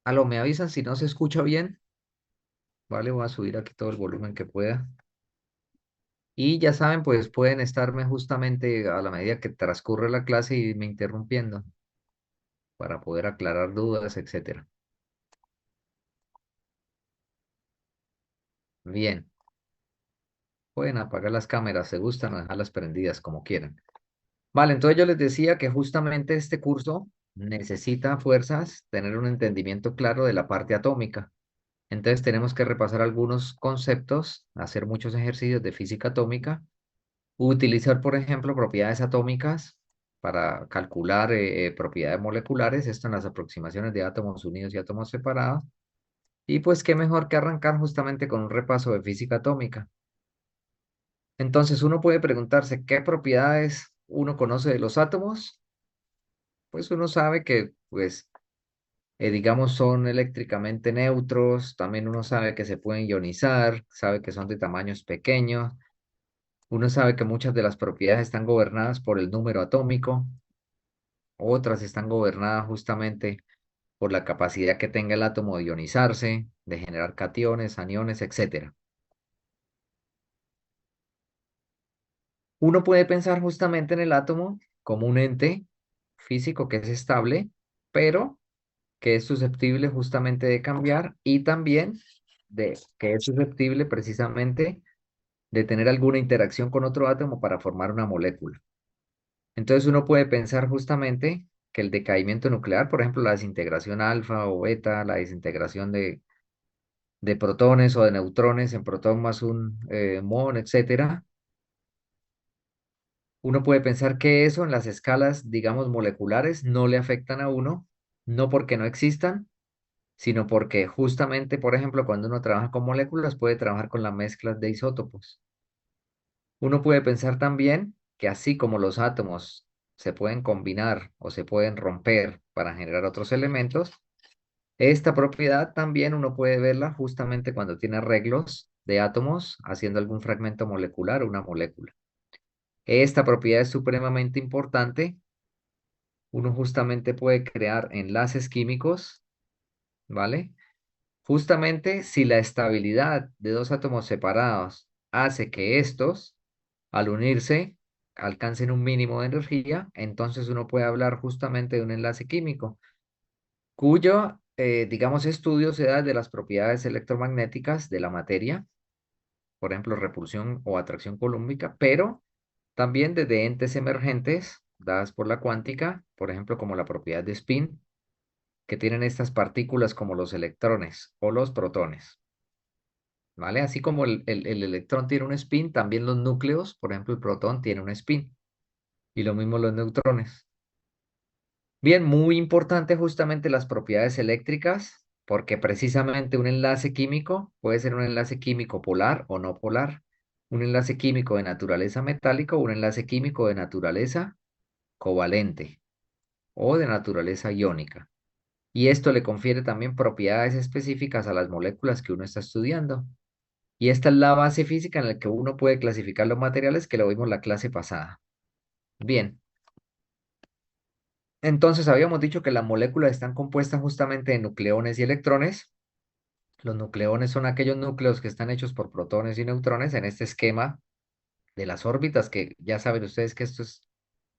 Aló, me avisan si no se escucha bien. Vale, voy a subir aquí todo el volumen que pueda. Y ya saben, pues pueden estarme justamente a la medida que transcurre la clase y me interrumpiendo para poder aclarar dudas, etcétera. Bien, pueden apagar las cámaras, se gustan o dejarlas prendidas como quieran. Vale, entonces yo les decía que justamente este curso necesita fuerzas tener un entendimiento claro de la parte atómica. Entonces tenemos que repasar algunos conceptos, hacer muchos ejercicios de física atómica. Utilizar, por ejemplo, propiedades atómicas para calcular propiedades moleculares, esto en las aproximaciones de átomos unidos y átomos separados. Y pues qué mejor que arrancar justamente con un repaso de física atómica. Entonces uno puede preguntarse qué propiedades uno conoce de los átomos. Pues uno sabe que, pues, digamos, son eléctricamente neutros. También uno sabe que se pueden ionizar, sabe que son de tamaños pequeños. Uno sabe que muchas de las propiedades están gobernadas por el número atómico. Otras están gobernadas justamente por la capacidad que tenga el átomo de ionizarse, de generar cationes, aniones, etcétera. Uno puede pensar justamente en el átomo como un ente físico que es estable, pero que es susceptible justamente de cambiar y también de que es susceptible precisamente de tener alguna interacción con otro átomo para formar una molécula. Entonces uno puede pensar justamente que el decaimiento nuclear, por ejemplo, la desintegración alfa o beta, la desintegración de protones o de neutrones en protón más un muón, etcétera, uno puede pensar que eso en las escalas, digamos, moleculares no le afectan a uno, no porque no existan, sino porque justamente, por ejemplo, cuando uno trabaja con moléculas, puede trabajar con las mezclas de isótopos. Uno puede pensar también que así como los átomos se pueden combinar o se pueden romper para generar otros elementos, esta propiedad también uno puede verla justamente cuando tiene arreglos de átomos haciendo algún fragmento molecular o una molécula. Esta propiedad es supremamente importante. Uno justamente puede crear enlaces químicos, ¿vale? Justamente si la estabilidad de dos átomos separados hace que estos, al unirse, alcancen un mínimo de energía, entonces uno puede hablar justamente de un enlace químico, cuyo, digamos, estudio se da de las propiedades electromagnéticas de la materia, por ejemplo, repulsión o atracción colúmbica, pero también desde entes emergentes dadas por la cuántica, por ejemplo, como la propiedad de spin, que tienen estas partículas como los electrones o los protones, ¿vale? Así como el electrón tiene un spin, también los núcleos, por ejemplo, el protón tiene un spin, y lo mismo los neutrones. Bien, muy importante justamente las propiedades eléctricas, porque precisamente un enlace químico puede ser un enlace químico polar o no polar, un enlace químico de naturaleza metálica o un enlace químico de naturaleza covalente o de naturaleza iónica. Y esto le confiere también propiedades específicas a las moléculas que uno está estudiando. Y esta es la base física en la que uno puede clasificar los materiales que lo vimos la clase pasada. Bien. Entonces habíamos dicho que las moléculas están compuestas justamente de nucleones y electrones. Los nucleones son aquellos núcleos que están hechos por protones y neutrones en este esquema de las órbitas, que ya saben ustedes que esto es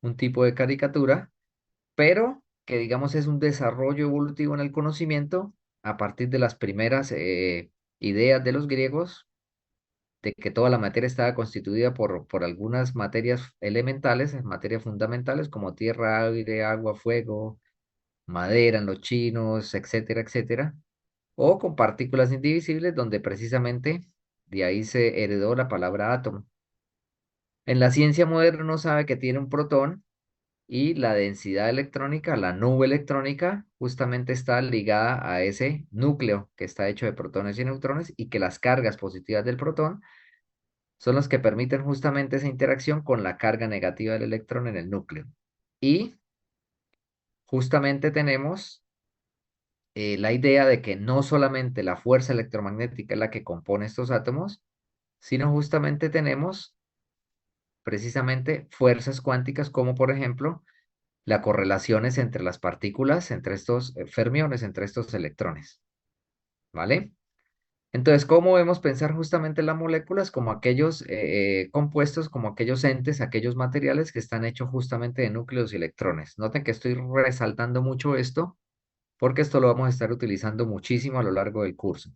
un tipo de caricatura, pero que digamos es un desarrollo evolutivo en el conocimiento a partir de las primeras ideas de los griegos de que toda la materia estaba constituida por algunas materias elementales, materias fundamentales como tierra, aire, agua, fuego, madera en los chinos, etcétera, etcétera, o con partículas indivisibles donde precisamente de ahí se heredó la palabra átomo. En la ciencia moderna uno sabe que tiene un protón y la densidad electrónica, la nube electrónica, justamente está ligada a ese núcleo que está hecho de protones y neutrones y que las cargas positivas del protón son los que permiten justamente esa interacción con la carga negativa del electrón en el núcleo. Y justamente tenemos la idea de que no solamente la fuerza electromagnética es la que compone estos átomos, sino justamente tenemos precisamente fuerzas cuánticas como por ejemplo las correlaciones entre las partículas, entre estos fermiones, entre estos electrones, ¿vale? Entonces, ¿cómo debemos pensar justamente las moléculas como aquellos compuestos, como aquellos entes, aquellos materiales que están hechos justamente de núcleos y electrones? Noten que estoy resaltando mucho esto porque esto lo vamos a estar utilizando muchísimo a lo largo del curso,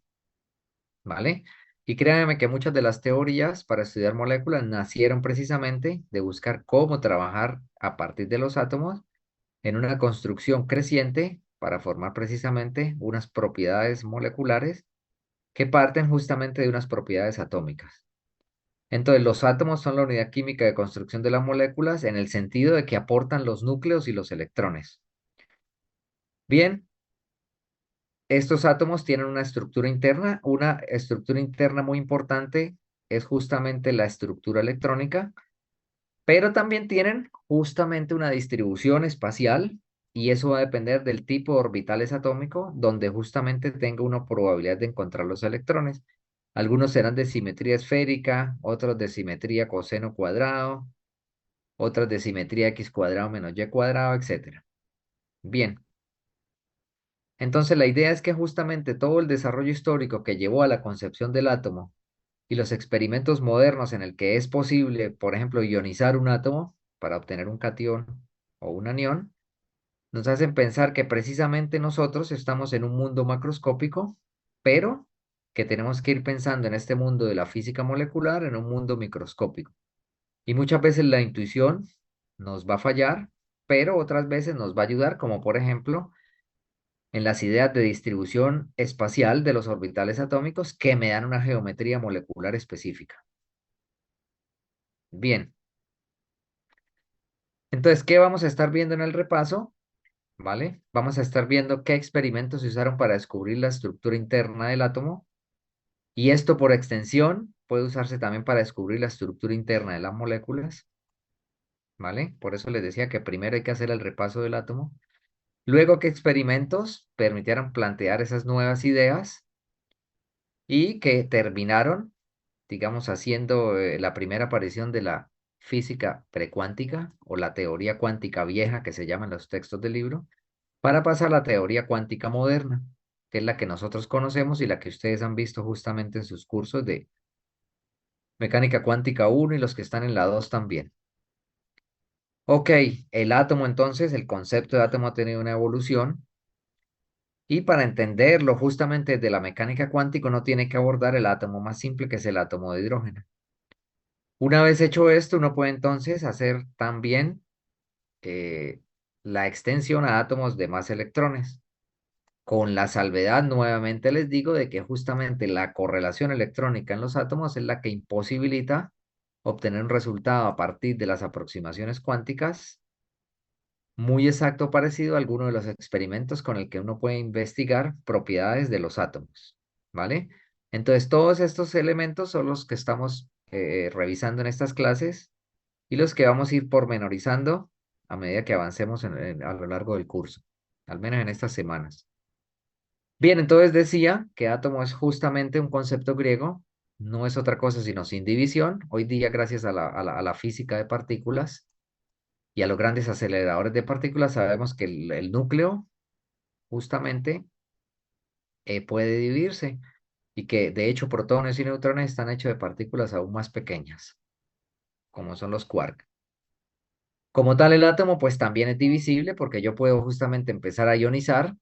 ¿vale? Y créanme que muchas de las teorías para estudiar moléculas nacieron precisamente de buscar cómo trabajar a partir de los átomos en una construcción creciente para formar precisamente unas propiedades moleculares que parten justamente de unas propiedades atómicas. Entonces, los átomos son la unidad química de construcción de las moléculas en el sentido de que aportan los núcleos y los electrones. Bien, estos átomos tienen una estructura interna muy importante es justamente la estructura electrónica, pero también tienen justamente una distribución espacial y eso va a depender del tipo de orbitales atómico donde justamente tenga una probabilidad de encontrar los electrones. Algunos serán de simetría esférica, otros de simetría coseno cuadrado, otros de simetría x cuadrado menos y cuadrado, etcétera. Bien, entonces la idea es que justamente todo el desarrollo histórico que llevó a la concepción del átomo y los experimentos modernos en el que es posible, por ejemplo, ionizar un átomo para obtener un catión o un anión, nos hacen pensar que precisamente nosotros estamos en un mundo macroscópico, pero que tenemos que ir pensando en este mundo de la física molecular en un mundo microscópico. Y muchas veces la intuición nos va a fallar, pero otras veces nos va a ayudar, como por ejemplo en las ideas de distribución espacial de los orbitales atómicos que me dan una geometría molecular específica. Bien, entonces, ¿qué vamos a estar viendo en el repaso? ¿Vale? Vamos a estar viendo qué experimentos se usaron para descubrir la estructura interna del átomo y esto por extensión puede usarse también para descubrir la estructura interna de las moléculas, ¿vale? Por eso les decía que primero hay que hacer el repaso del átomo. Luego, ¿qué experimentos permitieron plantear esas nuevas ideas y que terminaron, digamos, haciendo la primera aparición de la física precuántica o la teoría cuántica vieja que se llama en los textos del libro, para pasar a la teoría cuántica moderna, que es la que nosotros conocemos y la que ustedes han visto justamente en sus cursos de mecánica cuántica uno y los que están en la 2 también. Ok, el átomo entonces, el concepto de átomo ha tenido una evolución y para entenderlo justamente desde la mecánica cuántica uno tiene que abordar el átomo más simple que es el átomo de hidrógeno. Una vez hecho esto, uno puede entonces hacer también eh, la extensión a átomos de más electrones, con la salvedad, nuevamente les digo, de que justamente la correlación electrónica en los átomos es la que imposibilita obtener un resultado a partir de las aproximaciones cuánticas muy exacto parecido a alguno de los experimentos con el que uno puede investigar propiedades de los átomos, ¿vale? Entonces, todos estos elementos son los que estamos revisando en estas clases y los que vamos a ir pormenorizando a medida que avancemos a lo largo del curso, al menos en estas semanas. Bien, entonces decía que átomo es justamente un concepto griego, no es otra cosa sino sin división. Hoy día, gracias a la física de partículas y a los grandes aceleradores de partículas, sabemos que el núcleo justamente puede dividirse y que de hecho protones y neutrones están hechos de partículas aún más pequeñas, como son los quarks. Como tal, el átomo pues también es divisible porque yo puedo justamente empezar a ionizar,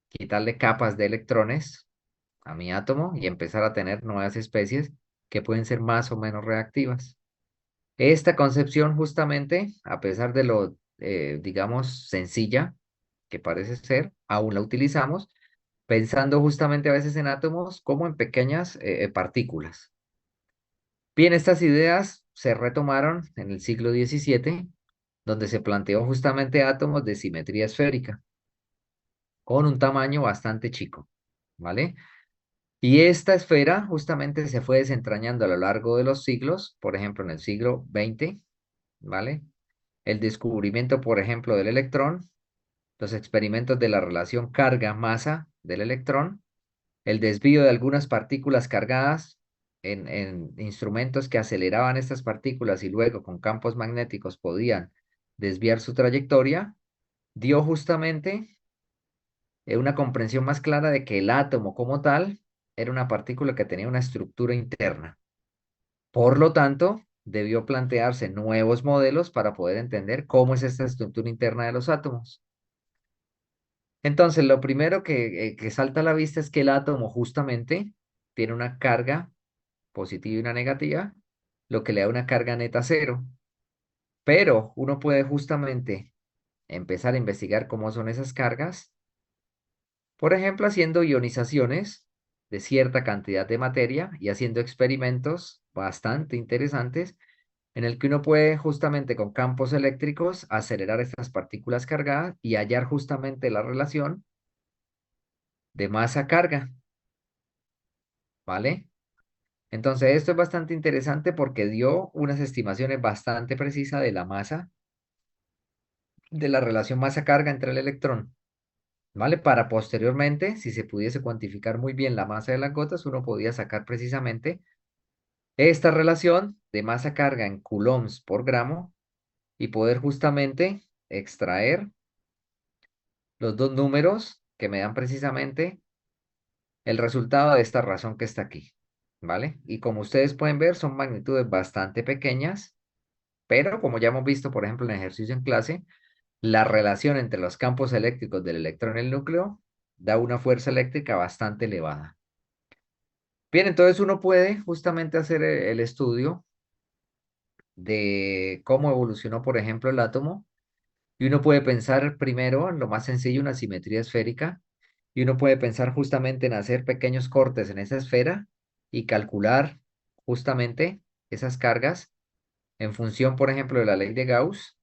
quitarle capas de electrones a mi átomo y empezar a tener nuevas especies que pueden ser más o menos reactivas. Esta concepción justamente, a pesar de lo, digamos, sencilla que parece ser, aún la utilizamos pensando justamente a veces en átomos como en pequeñas partículas. Bien, estas ideas se retomaron en el siglo XVII, donde se planteó justamente átomos de simetría esférica, con un tamaño bastante chico, ¿vale? Y esta esfera justamente se fue desentrañando a lo largo de los siglos, por ejemplo, en el siglo XX, ¿vale? El descubrimiento, por ejemplo, del electrón, los experimentos de la relación carga-masa del electrón, el desvío de algunas partículas cargadas en instrumentos que aceleraban estas partículas y luego con campos magnéticos podían desviar su trayectoria, dio justamente una comprensión más clara de que el átomo como tal era una partícula que tenía una estructura interna. Por lo tanto, debió plantearse nuevos modelos para poder entender cómo es esta estructura interna de los átomos. Entonces, lo primero que salta a la vista es que el átomo justamente tiene una carga positiva y una negativa, lo que le da una carga neta cero. Pero uno puede justamente empezar a investigar cómo son esas cargas, por ejemplo, haciendo ionizaciones de cierta cantidad de materia y haciendo experimentos bastante interesantes en el que uno puede justamente con campos eléctricos acelerar estas partículas cargadas y hallar justamente la relación de masa-carga, ¿vale? Entonces esto es bastante interesante porque dio unas estimaciones bastante precisas de la masa, de la relación masa-carga entre el electrón, ¿vale? Para posteriormente, si se pudiese cuantificar muy bien la masa de las gotas, uno podía sacar precisamente esta relación de masa-carga en coulombs por gramo y poder justamente extraer los dos números que me dan precisamente el resultado de esta razón que está aquí, ¿vale? Y como ustedes pueden ver, son magnitudes bastante pequeñas, pero como ya hemos visto, por ejemplo, en ejercicio en clase, la relación entre los campos eléctricos del electrón y el núcleo da una fuerza eléctrica bastante elevada. Bien, entonces uno puede justamente hacer el estudio de cómo evolucionó, por ejemplo, el átomo. Y uno puede pensar primero, en lo más sencillo, una simetría esférica. Y uno puede pensar justamente en hacer pequeños cortes en esa esfera y calcular justamente esas cargas en función, por ejemplo, de la ley de Gauss,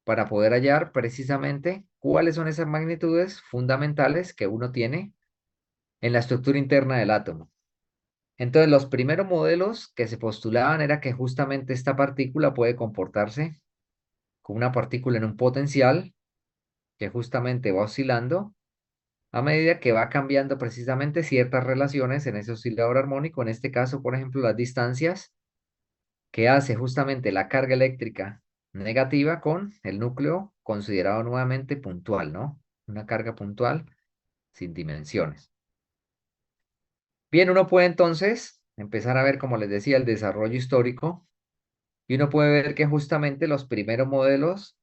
para poder hallar precisamente cuáles son esas magnitudes fundamentales que uno tiene en la estructura interna del átomo. Entonces, los primeros modelos que se postulaban era que justamente esta partícula puede comportarse como una partícula en un potencial que justamente va oscilando a medida que va cambiando precisamente ciertas relaciones en ese oscilador armónico, en este caso, por ejemplo, las distancias que hace justamente la carga eléctrica negativa con el núcleo considerado nuevamente puntual, ¿no? Una carga puntual sin dimensiones. Bien, uno puede entonces empezar a ver, como les decía, el desarrollo histórico y uno puede ver que justamente los primeros modelos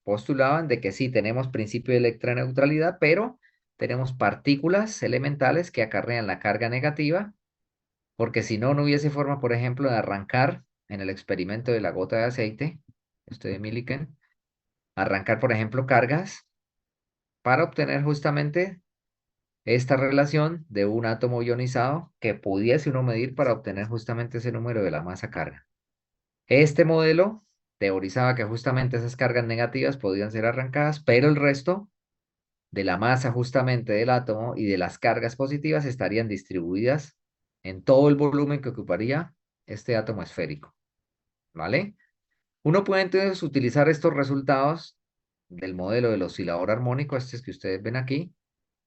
postulaban de que sí, tenemos principio de electroneutralidad, pero tenemos partículas elementales que acarrean la carga negativa, porque si no, no hubiese forma, por ejemplo, de arrancar en el experimento de la gota de aceite, esto de Millikan, arrancar, por ejemplo, cargas para obtener justamente esta relación de un átomo ionizado que pudiese uno medir para obtener justamente ese número de la masa carga. Este modelo teorizaba que justamente esas cargas negativas podían ser arrancadas, pero el resto de la masa justamente del átomo y de las cargas positivas estarían distribuidas en todo el volumen que ocuparía este átomo esférico, ¿vale? Uno puede entonces utilizar estos resultados del modelo del oscilador armónico, este es que ustedes ven aquí,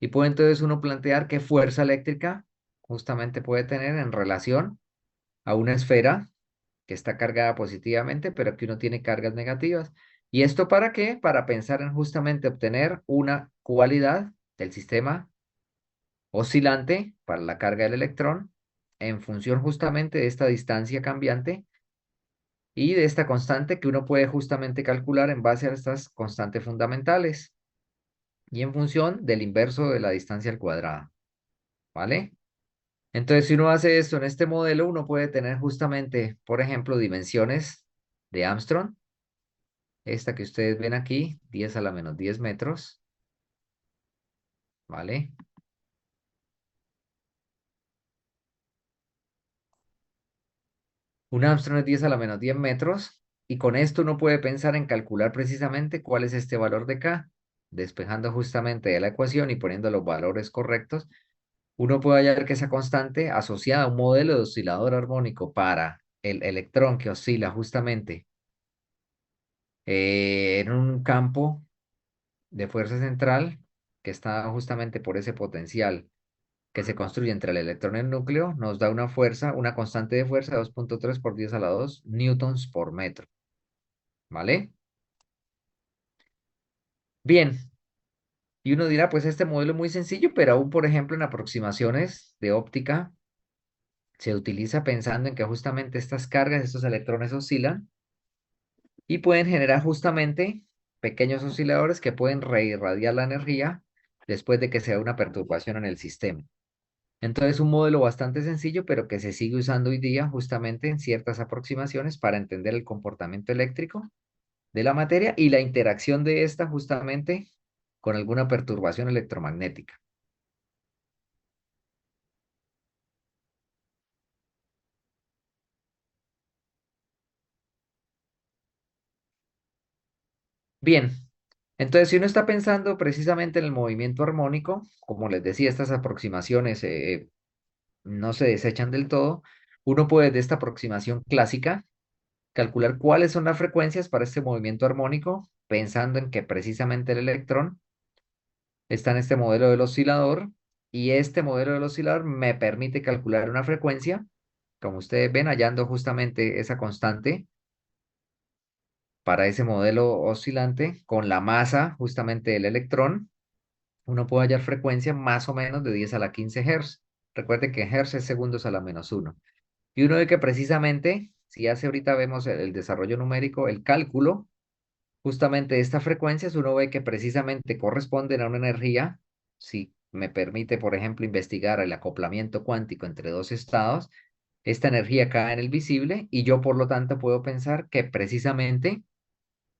y puede entonces uno plantear qué fuerza eléctrica justamente puede tener en relación a una esfera que está cargada positivamente, pero que uno tiene cargas negativas. ¿Y esto para qué? Para pensar en justamente obtener una cualidad del sistema oscilante para la carga del electrón en función justamente de esta distancia cambiante y de esta constante que uno puede justamente calcular en base a estas constantes fundamentales y en función del inverso de la distancia al cuadrado, ¿vale? Entonces, si uno hace esto en este modelo, uno puede tener justamente, por ejemplo, dimensiones de Armstrong. Esta que ustedes ven aquí, 10 a la menos 10 metros, ¿vale? Un Armstrong es 10 a la menos 10 metros, y con esto uno puede pensar en calcular precisamente cuál es este valor de K, despejando justamente de la ecuación y poniendo los valores correctos, uno puede hallar que esa constante asociada a un modelo de oscilador armónico para el electrón que oscila justamente en un campo de fuerza central que está justamente por ese potencial que se construye entre el electrón y el núcleo, nos da una fuerza, una constante de fuerza de 2.3 por 10 a la 2 newtons por metro, ¿vale? Bien, y uno dirá, pues este modelo es muy sencillo, pero aún, por ejemplo, en aproximaciones de óptica, se utiliza pensando en que justamente estas cargas, estos electrones oscilan y pueden generar justamente pequeños osciladores que pueden reirradiar la energía después de que se da una perturbación en el sistema. Entonces, un modelo bastante sencillo, pero que se sigue usando hoy día justamente en ciertas aproximaciones para entender el comportamiento eléctrico de la materia y la interacción de esta justamente con alguna perturbación electromagnética. Bien, entonces si uno está pensando precisamente en el movimiento armónico, como les decía, estas aproximaciones no se desechan del todo, uno puede de esta aproximación clásica calcular cuáles son las frecuencias para este movimiento armónico, pensando en que precisamente el electrón está en este modelo del oscilador y este modelo del oscilador me permite calcular una frecuencia, como ustedes ven, hallando justamente esa constante para ese modelo oscilante con la masa justamente del electrón, uno puede hallar frecuencia más o menos de 10 a la 15 Hz. Recuerden que Hz es segundos a la -1. Y uno ve que precisamente, si hace ahorita vemos el desarrollo numérico, el cálculo justamente de estas frecuencias, uno ve que precisamente corresponden a una energía, si me permite, por ejemplo, investigar el acoplamiento cuántico entre dos estados, esta energía cae en el visible y yo por lo tanto puedo pensar que precisamente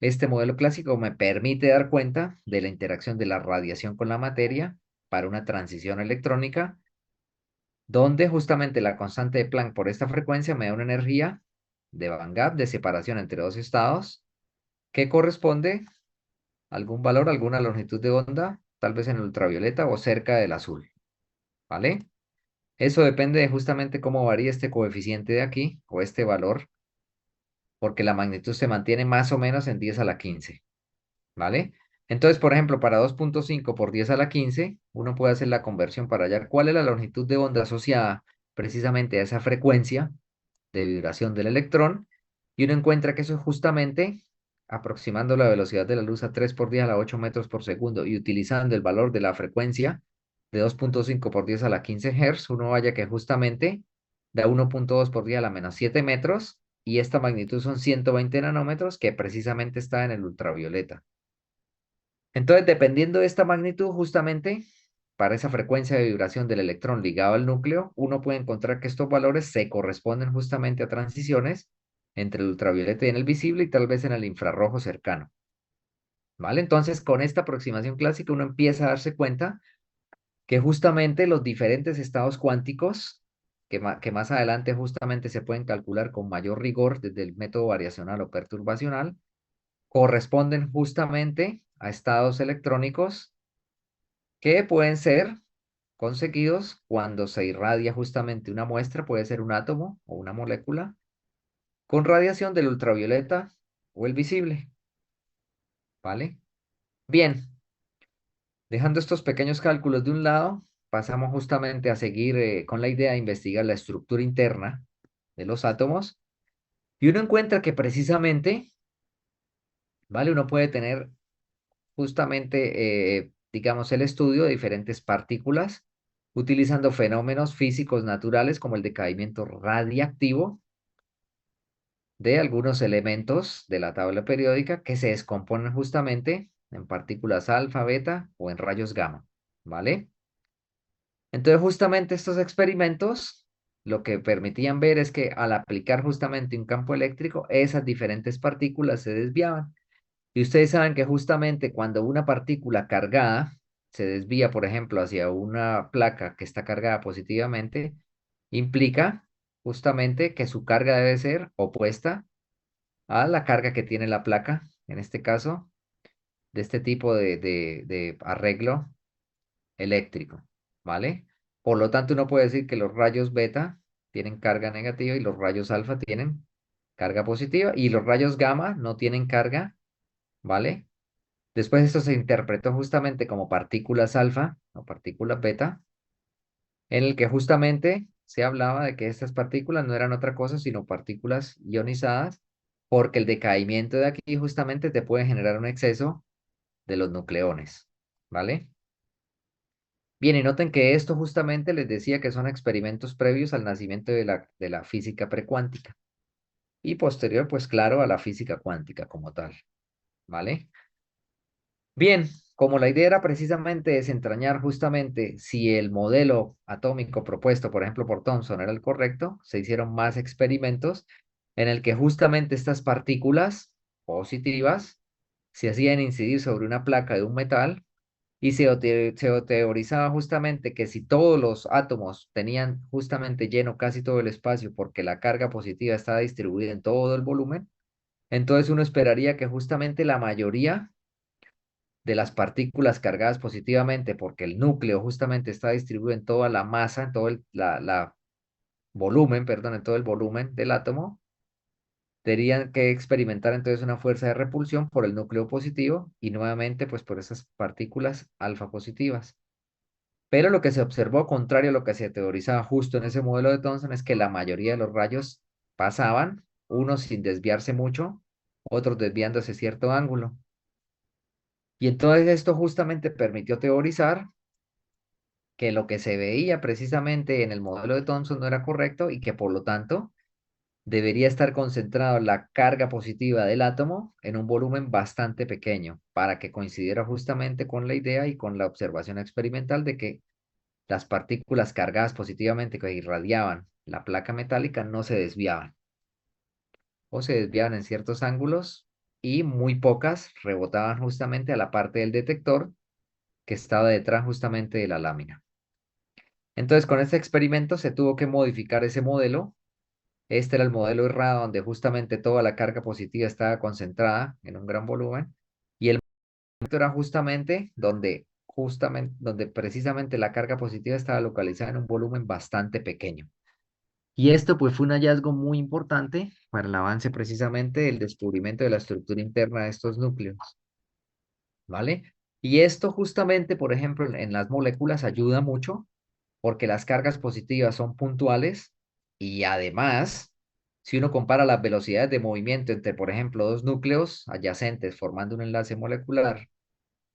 este modelo clásico me permite dar cuenta de la interacción de la radiación con la materia para una transición electrónica, donde justamente la constante de Planck por esta frecuencia me da una energía de Van Gogh, de separación entre dos estados, que corresponde a algún valor, alguna longitud de onda, tal vez en el ultravioleta o cerca del azul, ¿vale? Eso depende de justamente cómo varía este coeficiente de aquí, o este valor, porque la magnitud se mantiene más o menos en 10 a la 15. ¿Vale? Entonces, por ejemplo, para 2.5 por 10 a la 15, uno puede hacer la conversión para hallar cuál es la longitud de onda asociada precisamente a esa frecuencia de vibración del electrón, y uno encuentra que eso es justamente aproximando la velocidad de la luz a 3 por 10 a la 8 metros por segundo y utilizando el valor de la frecuencia de 2.5 por 10 a la 15 Hz, uno halla que justamente da 1.2 por 10 a la -7 metros, y esta magnitud son 120 nanómetros, que precisamente está en el ultravioleta. Entonces, dependiendo de esta magnitud, justamente para esa frecuencia de vibración del electrón ligado al núcleo, uno puede encontrar que estos valores se corresponden justamente a transiciones entre el ultravioleta y en el visible y tal vez en el infrarrojo cercano. ¿Vale? Entonces, con esta aproximación clásica, uno empieza a darse cuenta que justamente los diferentes estados cuánticos, que más adelante justamente se pueden calcular con mayor rigor desde el método variacional o perturbacional, corresponden justamente a estados electrónicos que pueden ser conseguidos cuando se irradia justamente una muestra, puede ser un átomo o una molécula, con radiación del ultravioleta o el visible, ¿vale? Bien, dejando estos pequeños cálculos de un lado, pasamos justamente a seguir con la idea de investigar la estructura interna de los átomos, y uno encuentra que precisamente, ¿vale? Uno puede tener justamente, digamos, el estudio de diferentes partículas utilizando fenómenos físicos naturales como el decaimiento radiactivo de algunos elementos de la tabla periódica que se descomponen justamente en partículas alfa, beta o en rayos gamma, ¿vale? Entonces, justamente estos experimentos lo que permitían ver es que al aplicar justamente un campo eléctrico, esas diferentes partículas se desviaban. Y ustedes saben que justamente cuando una partícula cargada se desvía, por ejemplo, hacia una placa que está cargada positivamente, implica justamente que su carga debe ser opuesta a la carga que tiene la placa, en este caso, de este tipo de arreglo eléctrico, ¿vale? Por lo tanto, uno puede decir que los rayos beta tienen carga negativa y los rayos alfa tienen carga positiva y los rayos gamma no tienen carga, ¿vale? Después esto se interpretó justamente como partículas alfa o partículas beta, en el que justamente se hablaba de que estas partículas no eran otra cosa sino partículas ionizadas, porque el decaimiento de aquí justamente te puede generar un exceso de los nucleones, ¿vale? Bien, y noten que esto justamente les decía que son experimentos previos al nacimiento de la física precuántica y posterior, pues claro, a la física cuántica como tal, ¿vale? Bien, como la idea era precisamente desentrañar justamente si el modelo atómico propuesto, por ejemplo, por Thomson era el correcto, se hicieron más experimentos en el que justamente estas partículas positivas se hacían incidir sobre una placa de un metal y se teorizaba justamente que si todos los átomos tenían justamente lleno casi todo el espacio porque la carga positiva estaba distribuida en todo el volumen, entonces uno esperaría que justamente la mayoría de las partículas cargadas positivamente, porque el núcleo justamente está distribuido en toda la masa, en todo la volumen, perdón, en todo el volumen del átomo, tendrían que experimentar entonces una fuerza de repulsión por el núcleo positivo y nuevamente pues por esas partículas alfa positivas. Pero lo que se observó, contrario a lo que se teorizaba justo en ese modelo de Thomson, es que la mayoría de los rayos pasaban, unos sin desviarse mucho, otros desviándose cierto ángulo. Y entonces esto justamente permitió teorizar que lo que se veía precisamente en el modelo de Thomson no era correcto y que por lo tanto debería estar concentrado la carga positiva del átomo en un volumen bastante pequeño para que coincidiera justamente con la idea y con la observación experimental de que las partículas cargadas positivamente que irradiaban la placa metálica no se desviaban o se desviaban en ciertos ángulos y muy pocas rebotaban justamente a la parte del detector que estaba detrás justamente de la lámina. Entonces, con este experimento se tuvo que modificar ese modelo. Este era el modelo errado donde justamente toda la carga positiva estaba concentrada en un gran volumen y el momento era justamente donde precisamente la carga positiva estaba localizada en un volumen bastante pequeño. Y esto pues fue un hallazgo muy importante para el avance precisamente del descubrimiento de la estructura interna de estos núcleos, ¿vale? Y esto justamente, por ejemplo, en las moléculas ayuda mucho porque las cargas positivas son puntuales y además, si uno compara las velocidades de movimiento entre, por ejemplo, dos núcleos adyacentes formando un enlace molecular,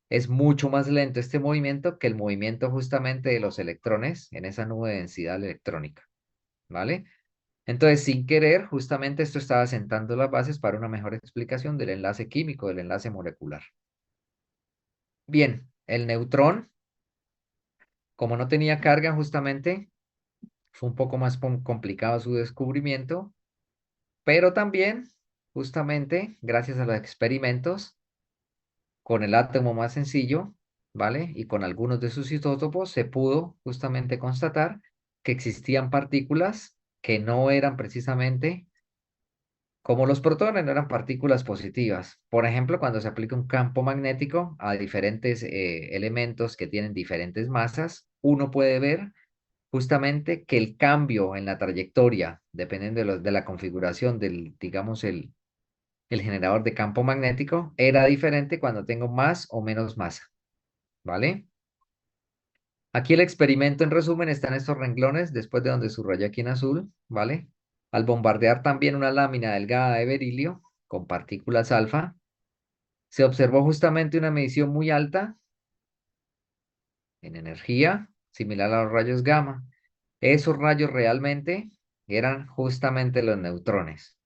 es mucho más lento este movimiento que el movimiento justamente de los electrones en esa nube de densidad electrónica, ¿vale? Entonces, sin querer, justamente esto estaba sentando las bases para una mejor explicación del enlace químico, del enlace molecular. Bien, el neutrón, como no tenía carga justamente, fue un poco más complicado su descubrimiento, pero también, justamente, gracias a los experimentos, con el átomo más sencillo, ¿vale? Y con algunos de sus isótopos, se pudo justamente constatar que existían partículas que no eran precisamente como los protones, no eran partículas positivas. Por ejemplo, cuando se aplica un campo magnético a diferentes elementos que tienen diferentes masas, uno puede ver justamente que el cambio en la trayectoria, dependiendo de la configuración del, digamos, el generador de campo magnético, era diferente cuando tengo más o menos masa, ¿vale? Aquí el experimento en resumen está en estos renglones, después de donde subrayé aquí en azul, ¿vale? Al bombardear también una lámina delgada de berilio con partículas alfa, se observó justamente una medición muy alta en energía, similar a los rayos gamma. Esos rayos realmente eran justamente los neutrones,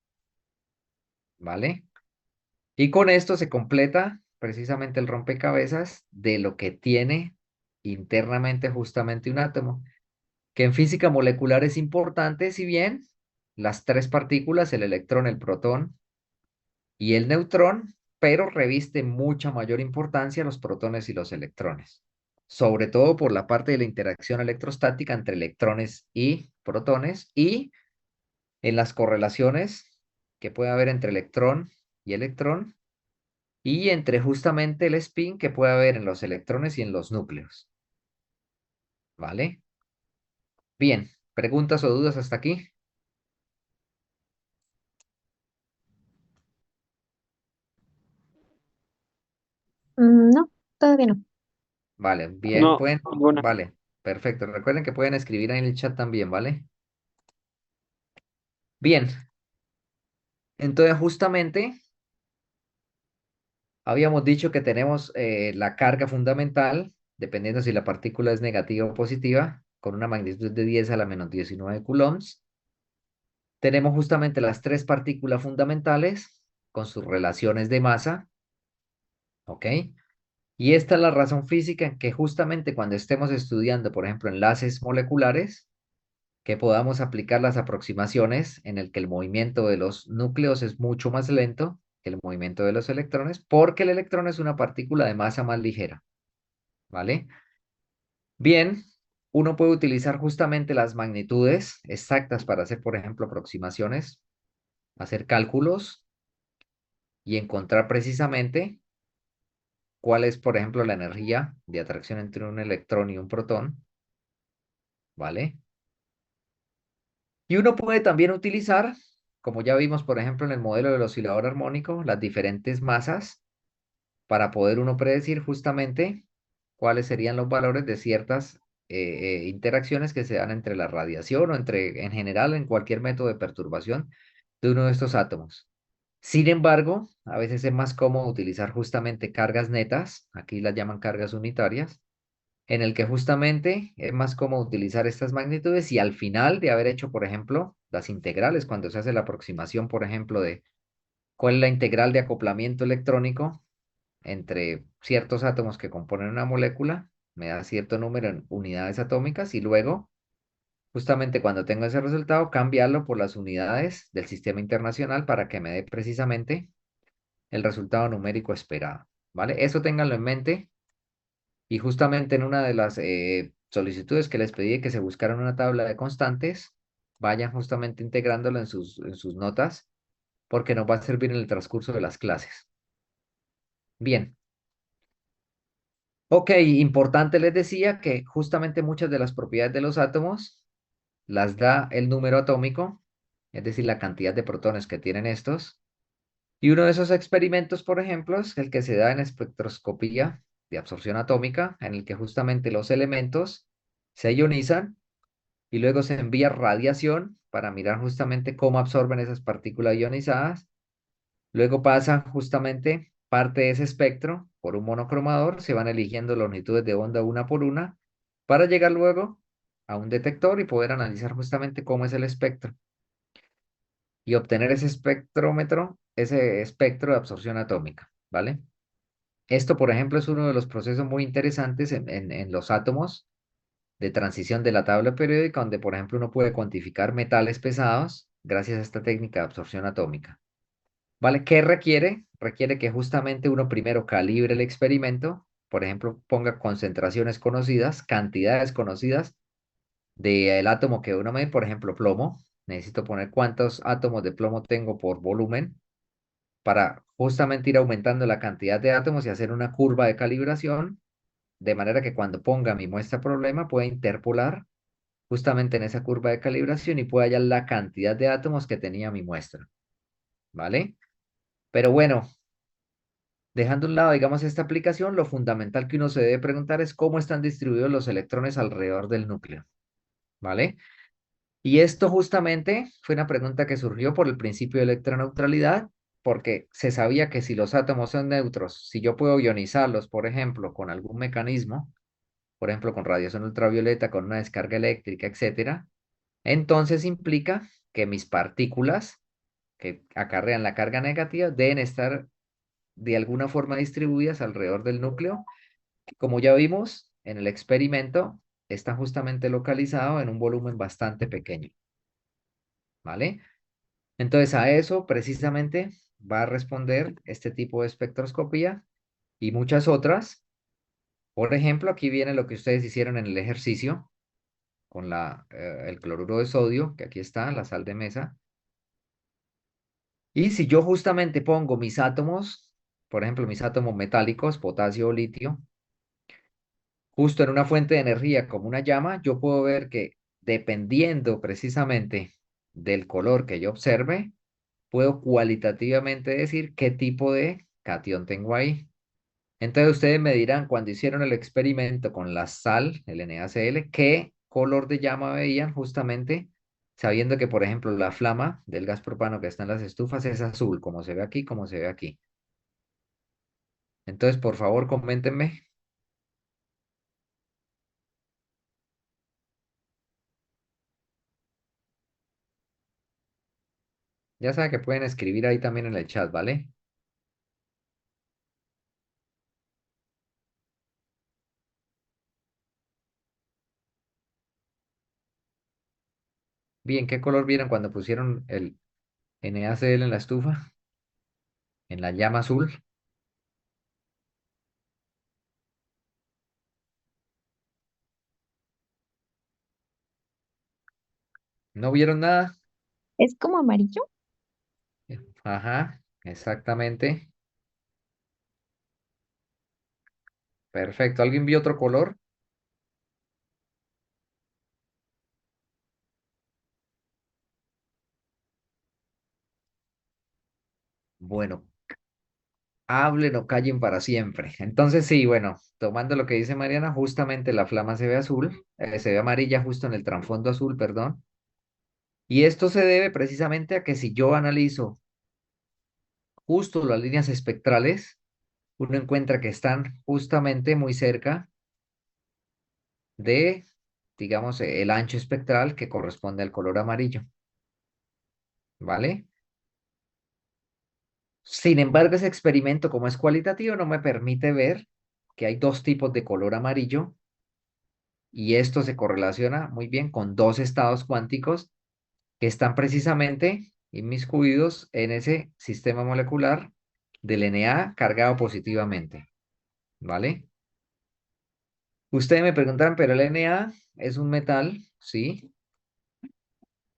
¿vale? Y con esto se completa precisamente el rompecabezas de lo que tiene internamente justamente un átomo, que en física molecular es importante, si bien las tres partículas, el electrón, el protón y el neutrón, pero reviste mucha mayor importancia los protones y los electrones, sobre todo por la parte de la interacción electrostática entre electrones y protones y en las correlaciones que puede haber entre electrón y electrón y entre justamente el spin que puede haber en los electrones y en los núcleos, ¿vale? Bien, ¿preguntas o dudas hasta aquí? No, todavía no. Vale, bien, No, pueden, ninguna. vale, perfecto. Recuerden que pueden escribir ahí en el chat también, ¿vale? Bien, entonces justamente Habíamos dicho que tenemos la carga fundamental, dependiendo si la partícula es negativa o positiva, con una magnitud de 10 a la menos 19 coulombs. Tenemos justamente las tres partículas fundamentales con sus relaciones de masa, ¿ok? Y esta es la razón física en que justamente cuando estemos estudiando, por ejemplo, enlaces moleculares, que podamos aplicar las aproximaciones en el que el movimiento de los núcleos es mucho más lento que el movimiento de los electrones, porque el electrón es una partícula de masa más ligera, ¿vale? Bien, uno puede utilizar justamente las magnitudes exactas para hacer, por ejemplo, aproximaciones, hacer cálculos y encontrar precisamente cuál es, por ejemplo, la energía de atracción entre un electrón y un protón, ¿vale? Y uno puede también utilizar, como ya vimos, por ejemplo, en el modelo del oscilador armónico, las diferentes masas para poder uno predecir justamente cuáles serían los valores de ciertas interacciones que se dan entre la radiación o entre, en general, en cualquier método de perturbación de uno de estos átomos. Sin embargo, a veces es más cómodo utilizar justamente cargas netas, aquí las llaman cargas unitarias, en el que justamente es más cómodo utilizar estas magnitudes y al final de haber hecho, por ejemplo, las integrales, cuando se hace la aproximación, por ejemplo, de cuál es la integral de acoplamiento electrónico entre ciertos átomos que componen una molécula, me da cierto número en unidades atómicas y luego, justamente cuando tengo ese resultado, cambiarlo por las unidades del sistema internacional para que me dé precisamente el resultado numérico esperado, ¿vale? Eso ténganlo en mente. Y justamente en una de las solicitudes que les pedí que se buscaran una tabla de constantes, vayan justamente integrándolo en sus notas, porque nos va a servir en el transcurso de las clases. Bien. Ok, importante les decía que justamente muchas de las propiedades de los átomos las da el número atómico, es decir, la cantidad de protones que tienen estos. Y uno de esos experimentos, por ejemplo, es el que se da en espectroscopía de absorción atómica, en el que justamente los elementos se ionizan y luego se envía radiación para mirar justamente cómo absorben esas partículas ionizadas. Luego pasan justamente parte de ese espectro por un monocromador, se van eligiendo longitudes de onda una por una para llegar luego a un detector y poder analizar justamente cómo es el espectro y obtener ese espectrómetro, ese espectro de absorción atómica, ¿vale? Esto, por ejemplo, es uno de los procesos muy interesantes en los átomos de transición de la tabla periódica, donde, por ejemplo, uno puede cuantificar metales pesados gracias a esta técnica de absorción atómica. ¿Vale? ¿Qué requiere? Requiere que justamente uno primero calibre el experimento, por ejemplo, ponga concentraciones conocidas, cantidades conocidas del átomo que uno mide, por ejemplo, plomo. Necesito poner cuántos átomos de plomo tengo por volumen para justamente ir aumentando la cantidad de átomos y hacer una curva de calibración, de manera que cuando ponga mi muestra problema pueda interpolar justamente en esa curva de calibración y pueda hallar la cantidad de átomos que tenía mi muestra, ¿vale? Pero bueno, dejando a un lado, digamos, esta aplicación, lo fundamental que uno se debe preguntar es cómo están distribuidos los electrones alrededor del núcleo, ¿vale? Y esto justamente fue una pregunta que surgió por el principio de electroneutralidad, porque se sabía que si los átomos son neutros, si yo puedo ionizarlos, por ejemplo, con algún mecanismo, por ejemplo, con radiación ultravioleta, con una descarga eléctrica, etcétera, entonces implica que mis partículas que acarrean la carga negativa deben estar de alguna forma distribuidas alrededor del núcleo, que como ya vimos en el experimento, está justamente localizado en un volumen bastante pequeño, ¿vale? Entonces a eso precisamente va a responder este tipo de espectroscopía y muchas otras. Por ejemplo, aquí viene lo que ustedes hicieron en el ejercicio con el cloruro de sodio, que aquí está, la sal de mesa. Y si yo justamente pongo mis átomos, por ejemplo, mis átomos metálicos, potasio o litio, justo en una fuente de energía como una llama, yo puedo ver que dependiendo precisamente del color que yo observe, puedo cualitativamente decir qué tipo de cation tengo ahí. Entonces ustedes me dirán, cuando hicieron el experimento con la sal, el NaCl, qué color de llama veían justamente, sabiendo que, por ejemplo, la flama del gas propano que está en las estufas es azul, como se ve aquí, como se ve aquí. Entonces, por favor, coméntenme. Ya saben que pueden escribir ahí también en el chat, ¿vale? Bien, ¿qué color vieron cuando pusieron el NaCl en la estufa? En la llama azul. ¿No vieron nada? ¿Es como amarillo? Ajá, exactamente. Perfecto. ¿Alguien vio otro color? Bueno, hablen o callen para siempre. Entonces, sí, bueno, tomando lo que dice Mariana, justamente la flama se ve azul, se ve amarilla justo en el trasfondo azul, perdón. Y esto se debe precisamente a que si yo analizo justo las líneas espectrales, uno encuentra que están justamente muy cerca de, digamos, el ancho espectral que corresponde al color amarillo, ¿vale? Sin embargo, ese experimento, como es cualitativo, no me permite ver que hay dos tipos de color amarillo y esto se correlaciona muy bien con dos estados cuánticos que están precisamente inmiscuidos en ese sistema molecular del Na cargado positivamente, ¿vale? Ustedes me preguntan, pero el Na es un metal, ¿sí?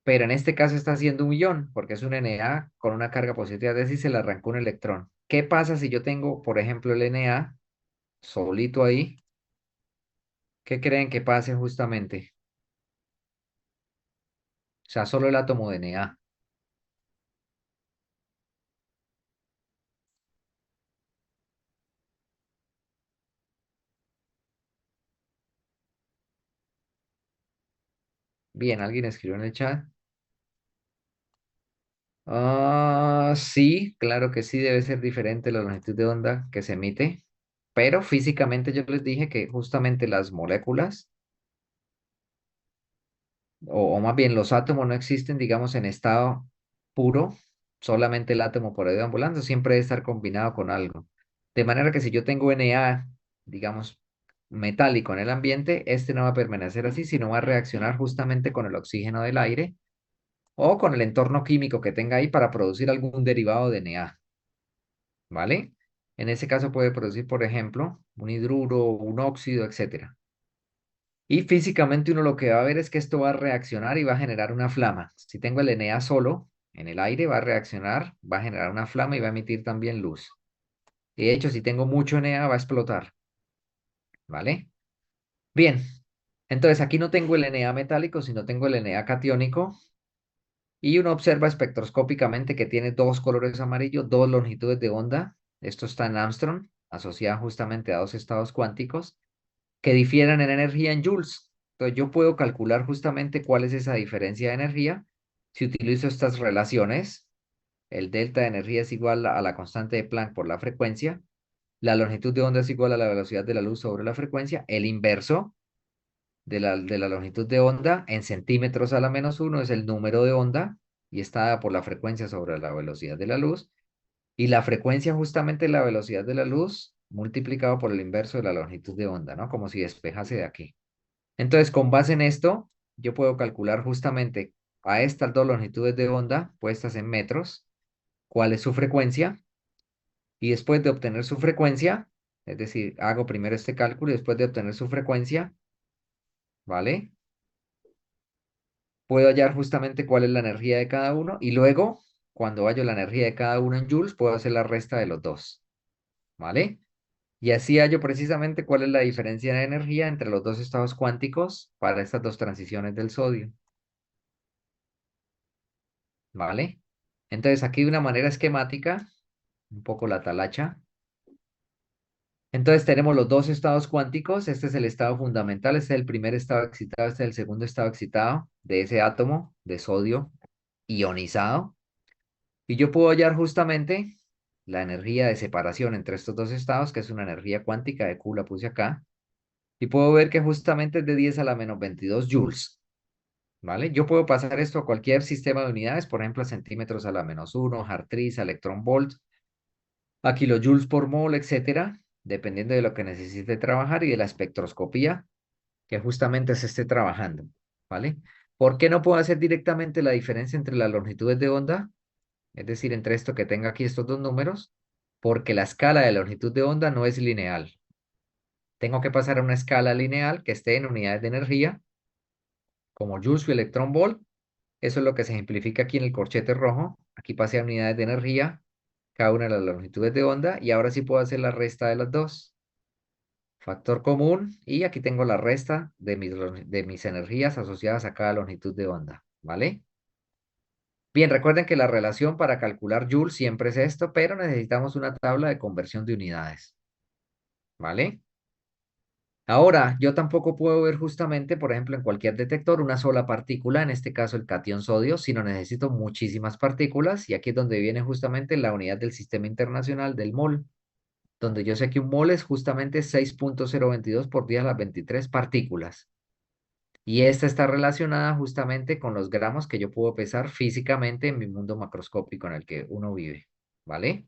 Pero en este caso está haciendo un ion, porque es un Na con una carga positiva, es decir, se le arrancó un electrón. ¿Qué pasa si yo tengo, por ejemplo, el Na solito ahí? ¿Qué creen que pase justamente? O sea, solo el átomo de Na. Bien, ¿alguien escribió en el chat? Ah, sí, claro que sí, debe ser diferente la longitud de onda que se emite, pero físicamente yo les dije que justamente las moléculas, o más bien los átomos no existen, digamos, en estado puro, solamente el átomo por ahí ambulando, siempre debe estar combinado con algo. De manera que si yo tengo Na, digamos, metálico en el ambiente, este no va a permanecer así, sino va a reaccionar justamente con el oxígeno del aire o con el entorno químico que tenga ahí para producir algún derivado de Na. ¿Vale? En ese caso puede producir, por ejemplo, un hidruro, un óxido, etcétera. Y físicamente uno lo que va a ver es que esto va a reaccionar y va a generar una flama. Si tengo el Na solo en el aire, va a reaccionar, va a generar una flama y va a emitir también luz. Y de hecho, si tengo mucho Na, va a explotar. ¿Vale? Bien. Entonces aquí no tengo el Na metálico, sino tengo el Na catiónico. Y uno observa espectroscópicamente que tiene dos colores amarillos, dos longitudes de onda. Esto está en Armstrong, asociada justamente a dos estados cuánticos que difieran en energía en joules. Entonces yo puedo calcular justamente cuál es esa diferencia de energía si utilizo estas relaciones. El delta de energía es igual a la constante de Planck por la frecuencia. La longitud de onda es igual a la velocidad de la luz sobre la frecuencia. El inverso de la longitud de onda en centímetros a la menos uno es el número de onda y está dada por la frecuencia sobre la velocidad de la luz. Y la frecuencia justamente es la velocidad de la luz multiplicado por el inverso de la longitud de onda, ¿no? Como si despejase de aquí. Entonces, con base en esto, yo puedo calcular justamente a estas dos longitudes de onda puestas en metros, cuál es su frecuencia, y después de obtener su frecuencia, es decir, hago primero este cálculo y después de obtener su frecuencia, ¿vale? Puedo hallar justamente cuál es la energía de cada uno y luego, cuando hallo la energía de cada uno en joules, puedo hacer la resta de los dos, ¿vale? Y así hallo precisamente cuál es la diferencia de energía entre los dos estados cuánticos para estas dos transiciones del sodio. ¿Vale? Entonces aquí de una manera esquemática, un poco la talacha. Entonces tenemos los dos estados cuánticos. Este es el estado fundamental, este es el primer estado excitado, este es el segundo estado excitado de ese átomo de sodio ionizado. Y yo puedo hallar justamente la energía de separación entre estos dos estados, que es una energía cuántica de Q, la puse acá, y puedo ver que justamente es de 10 a la menos 22 joules, ¿vale? Yo puedo pasar esto a cualquier sistema de unidades, por ejemplo, a centímetros a la menos 1, Hartree, a electron volt, a kilojoules por mol, etcétera, dependiendo de lo que necesite trabajar y de la espectroscopía que justamente se esté trabajando, ¿vale? ¿Por qué no puedo hacer directamente la diferencia entre las longitudes de onda? Es decir, entre esto que tenga aquí estos dos números, porque la escala de longitud de onda no es lineal. Tengo que pasar a una escala lineal que esté en unidades de energía, como joules o electron volt. Eso es lo que se ejemplifica aquí en el corchete rojo. Aquí pasé a unidades de energía, cada una de las longitudes de onda, y ahora sí puedo hacer la resta de las dos. Factor común, y aquí tengo la resta de mis energías asociadas a cada longitud de onda, ¿vale? Bien, recuerden que la relación para calcular Joule siempre es esto, pero necesitamos una tabla de conversión de unidades, ¿vale? Ahora, yo tampoco puedo ver justamente, por ejemplo, en cualquier detector una sola partícula, en este caso el catión sodio, sino necesito muchísimas partículas, y aquí es donde viene justamente la unidad del sistema internacional del mol, donde yo sé que un mol es justamente 6.022 por 10 a las 23 partículas. Y esta está relacionada justamente con los gramos que yo puedo pesar físicamente en mi mundo macroscópico en el que uno vive, ¿vale?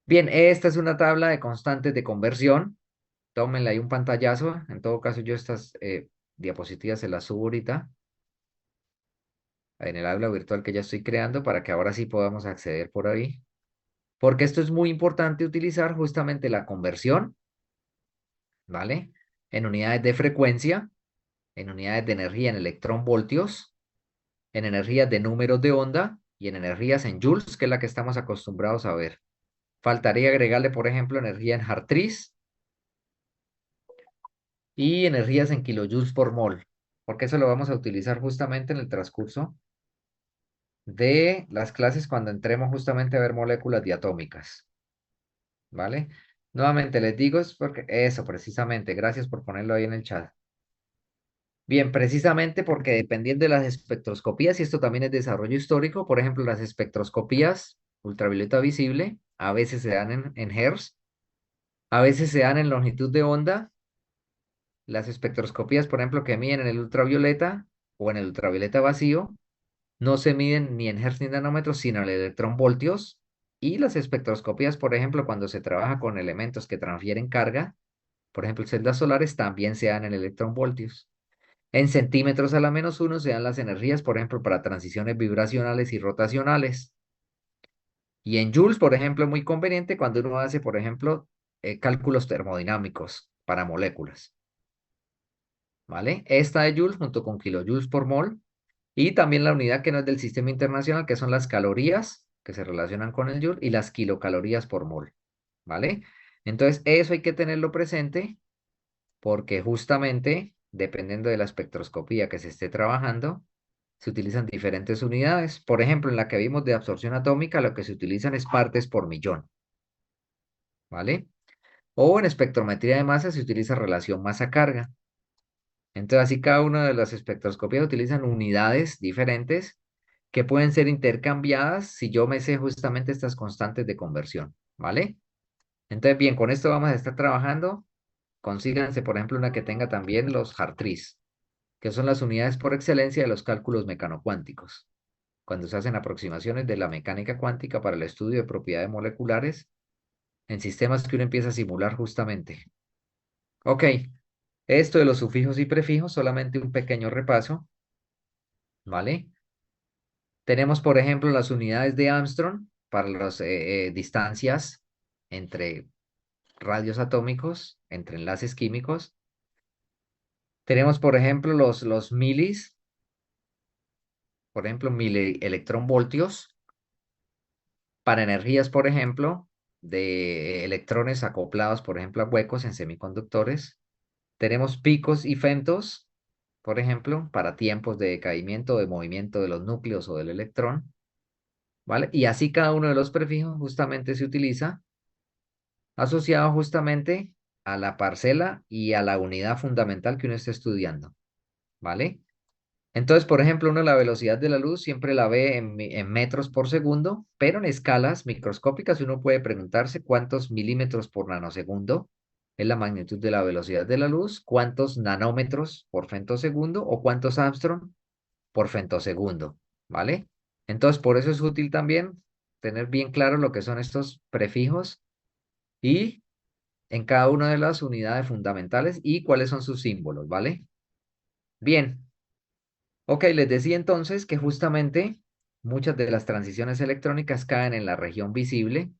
Bien, esta es una tabla de constantes de conversión. Tómenle ahí un pantallazo. En todo caso, yo estas diapositivas se las subo ahorita en el aula virtual que ya estoy creando para que ahora sí podamos acceder por ahí. Porque esto es muy importante utilizar justamente la conversión, ¿vale? En unidades de frecuencia, en unidades de energía en electronvoltios, en energías de números de onda y en energías en joules, que es la que estamos acostumbrados a ver. Faltaría agregarle, por ejemplo, energía en Hartrees y energías en kilojoules por mol, porque eso lo vamos a utilizar justamente en el transcurso de las clases cuando entremos justamente a ver moléculas diatómicas, ¿vale? Nuevamente les digo, es porque eso, precisamente, gracias por ponerlo ahí en el chat. Bien, precisamente porque dependiendo de las espectroscopías, y esto también es desarrollo histórico, por ejemplo, las espectroscopías ultravioleta visible, a veces se dan en Hertz, a veces se dan en longitud de onda. Las espectroscopías, por ejemplo, que miden en el ultravioleta o en el ultravioleta vacío, no se miden ni en Hertz ni en nanómetros, sino en electronvoltios. Y las espectroscopías, por ejemplo, cuando se trabaja con elementos que transfieren carga, por ejemplo, celdas solares, también se dan en electronvoltios. En centímetros a la menos uno se dan las energías, por ejemplo, para transiciones vibracionales y rotacionales. Y en joules, por ejemplo, es muy conveniente cuando uno hace, por ejemplo, cálculos termodinámicos para moléculas, ¿vale? Esta de joules junto con kilojoules por mol y también la unidad que no es del sistema internacional, que son las calorías, que se relacionan con el joule, y las kilocalorías por mol, ¿vale? Entonces, eso hay que tenerlo presente porque justamente, dependiendo de la espectroscopía que se esté trabajando, se utilizan diferentes unidades. Por ejemplo, en la que vimos de absorción atómica, lo que se utilizan es partes por millón, ¿vale? O en espectrometría de masa se utiliza relación masa-carga. Entonces, así cada una de las espectroscopías utilizan unidades diferentes que pueden ser intercambiadas si yo me sé justamente estas constantes de conversión, ¿vale? Entonces, bien, con esto vamos a estar trabajando. Consíganse, por ejemplo, una que tenga también los Hartrees, que son las unidades por excelencia de los cálculos mecanocuánticos, cuando se hacen aproximaciones de la mecánica cuántica para el estudio de propiedades moleculares en sistemas que uno empieza a simular justamente. Ok, esto de los sufijos y prefijos, solamente un pequeño repaso, ¿vale? Tenemos, por ejemplo, las unidades de Armstrong para las distancias entre radios atómicos, entre enlaces químicos. Tenemos, por ejemplo, los milis, por ejemplo, milielectronvoltios para energías, por ejemplo, de electrones acoplados, por ejemplo, a huecos en semiconductores. Tenemos picos y femtos, por ejemplo, para tiempos de decaimiento o de movimiento de los núcleos o del electrón, ¿vale? Y así cada uno de los prefijos justamente se utiliza asociado justamente a la parcela y a la unidad fundamental que uno está estudiando, ¿vale? Entonces, por ejemplo, uno la velocidad de la luz siempre la ve en metros por segundo, pero en escalas microscópicas uno puede preguntarse cuántos milímetros por nanosegundo es la magnitud de la velocidad de la luz, cuántos nanómetros por femtosegundo o cuántos Armstrong por femtosegundo, ¿vale? Entonces, por eso es útil también tener bien claro lo que son estos prefijos y en cada una de las unidades fundamentales y cuáles son sus símbolos, ¿vale? Bien. Ok, les decía entonces que justamente muchas de las transiciones electrónicas caen en la región visible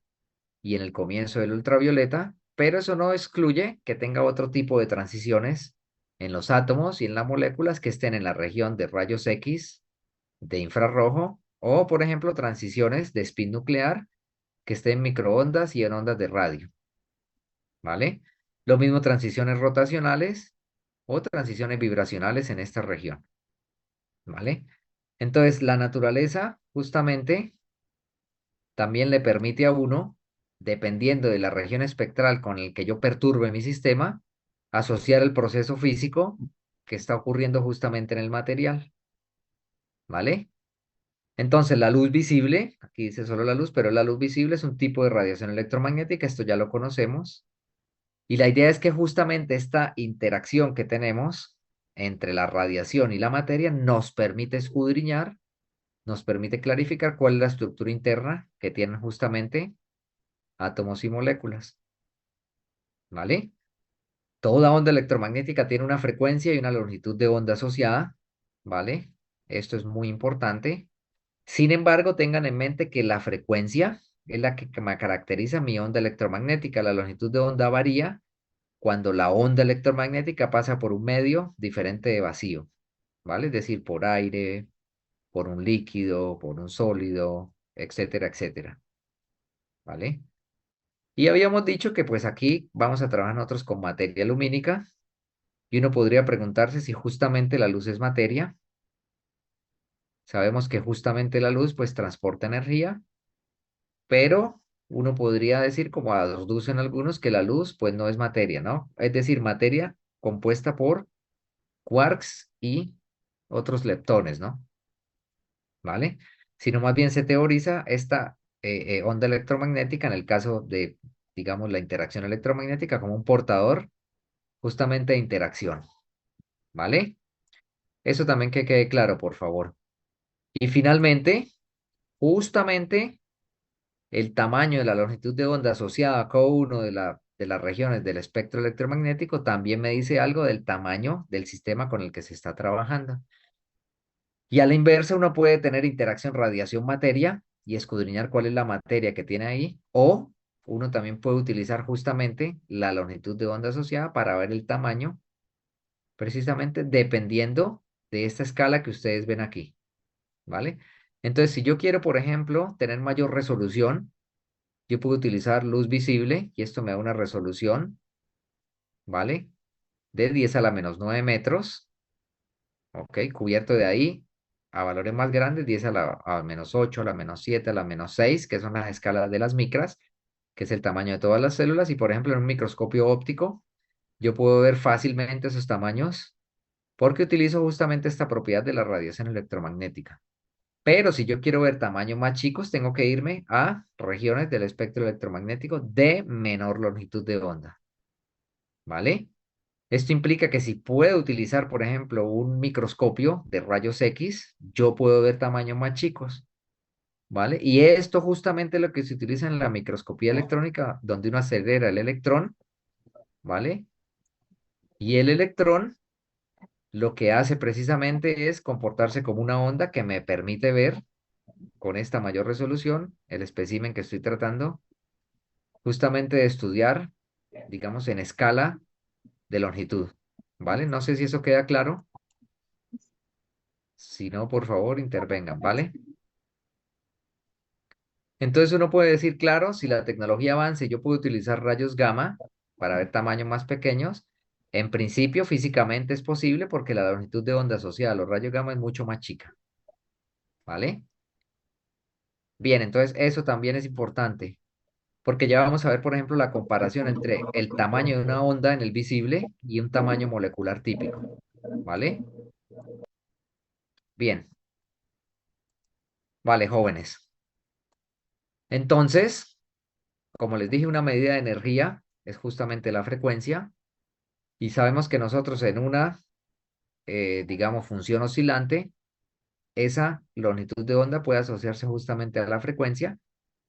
y en el comienzo del ultravioleta, pero eso no excluye que tenga otro tipo de transiciones en los átomos y en las moléculas que estén en la región de rayos X, de infrarrojo, o por ejemplo transiciones de spin nuclear que estén en microondas y en ondas de radio, ¿vale? Lo mismo transiciones rotacionales o transiciones vibracionales en esta región, ¿vale? Entonces, la naturaleza justamente también le permite a uno, dependiendo de la región espectral con el que yo perturbe mi sistema, asociar el proceso físico que está ocurriendo justamente en el material, ¿vale? Entonces, la luz visible, aquí dice solo la luz, pero la luz visible es un tipo de radiación electromagnética, esto ya lo conocemos, y la idea es que justamente esta interacción que tenemos entre la radiación y la materia nos permite escudriñar, nos permite clarificar cuál es la estructura interna que tienen justamente átomos y moléculas, ¿vale? Toda onda electromagnética tiene una frecuencia y una longitud de onda asociada, ¿vale? Esto es muy importante. Sin embargo, tengan en mente que la frecuencia es la que me caracteriza mi onda electromagnética. La longitud de onda varía cuando la onda electromagnética pasa por un medio diferente de vacío, ¿vale? Es decir, por aire, por un líquido, por un sólido, etcétera, etcétera, ¿vale? Y habíamos dicho que pues aquí vamos a trabajar nosotros con materia lumínica y uno podría preguntarse si justamente la luz es materia. Sabemos que justamente la luz pues transporta energía, pero uno podría decir, como aducen algunos, que la luz pues no es materia, ¿no? Es decir, materia compuesta por quarks y otros leptones, ¿no? ¿Vale? Sino más bien se teoriza esta onda electromagnética en el caso de, digamos, la interacción electromagnética como un portador justamente de interacción, ¿vale? Eso también que quede claro, por favor. Y finalmente, justamente el tamaño de la longitud de onda asociada a cada uno de las regiones del espectro electromagnético también me dice algo del tamaño del sistema con el que se está trabajando. Y a la inversa, uno puede tener interacción radiación-materia y escudriñar cuál es la materia que tiene ahí, o uno también puede utilizar justamente la longitud de onda asociada para ver el tamaño, precisamente dependiendo de esta escala que ustedes ven aquí, ¿vale? Entonces, si yo quiero, por ejemplo, tener mayor resolución, yo puedo utilizar luz visible y esto me da una resolución, ¿vale? De 10 a la menos 9 metros, ¿ok? Cubierto de ahí a valores más grandes, 10 a menos 8, a la menos 7, a la menos 6, que son las escalas de las micras, que es el tamaño de todas las células. Y por ejemplo, en un microscopio óptico, yo puedo ver fácilmente esos tamaños porque utilizo justamente esta propiedad de la radiación electromagnética. Pero si yo quiero ver tamaños más chicos, tengo que irme a regiones del espectro electromagnético de menor longitud de onda, ¿vale? Esto implica que si puedo utilizar, por ejemplo, un microscopio de rayos X, yo puedo ver tamaños más chicos, ¿vale? Y esto justamente es lo que se utiliza en la microscopía electrónica, donde uno acelera el electrón, ¿vale? Y el electrón lo que hace precisamente es comportarse como una onda que me permite ver con esta mayor resolución el espécimen que estoy tratando justamente de estudiar, digamos, en escala de longitud, ¿vale? No sé si eso queda claro. Si no, por favor, intervengan, ¿vale? Entonces uno puede decir, claro, si la tecnología avance, yo puedo utilizar rayos gamma para ver tamaños más pequeños. En principio, físicamente es posible porque la longitud de onda asociada a los rayos gamma es mucho más chica, ¿vale? Bien, entonces eso también es importante, porque ya vamos a ver, por ejemplo, la comparación entre el tamaño de una onda en el visible y un tamaño molecular típico, ¿vale? Bien, vale, jóvenes. Entonces, como les dije, una medida de energía es justamente la frecuencia y sabemos que nosotros en una, digamos, función oscilante, esa longitud de onda puede asociarse justamente a la frecuencia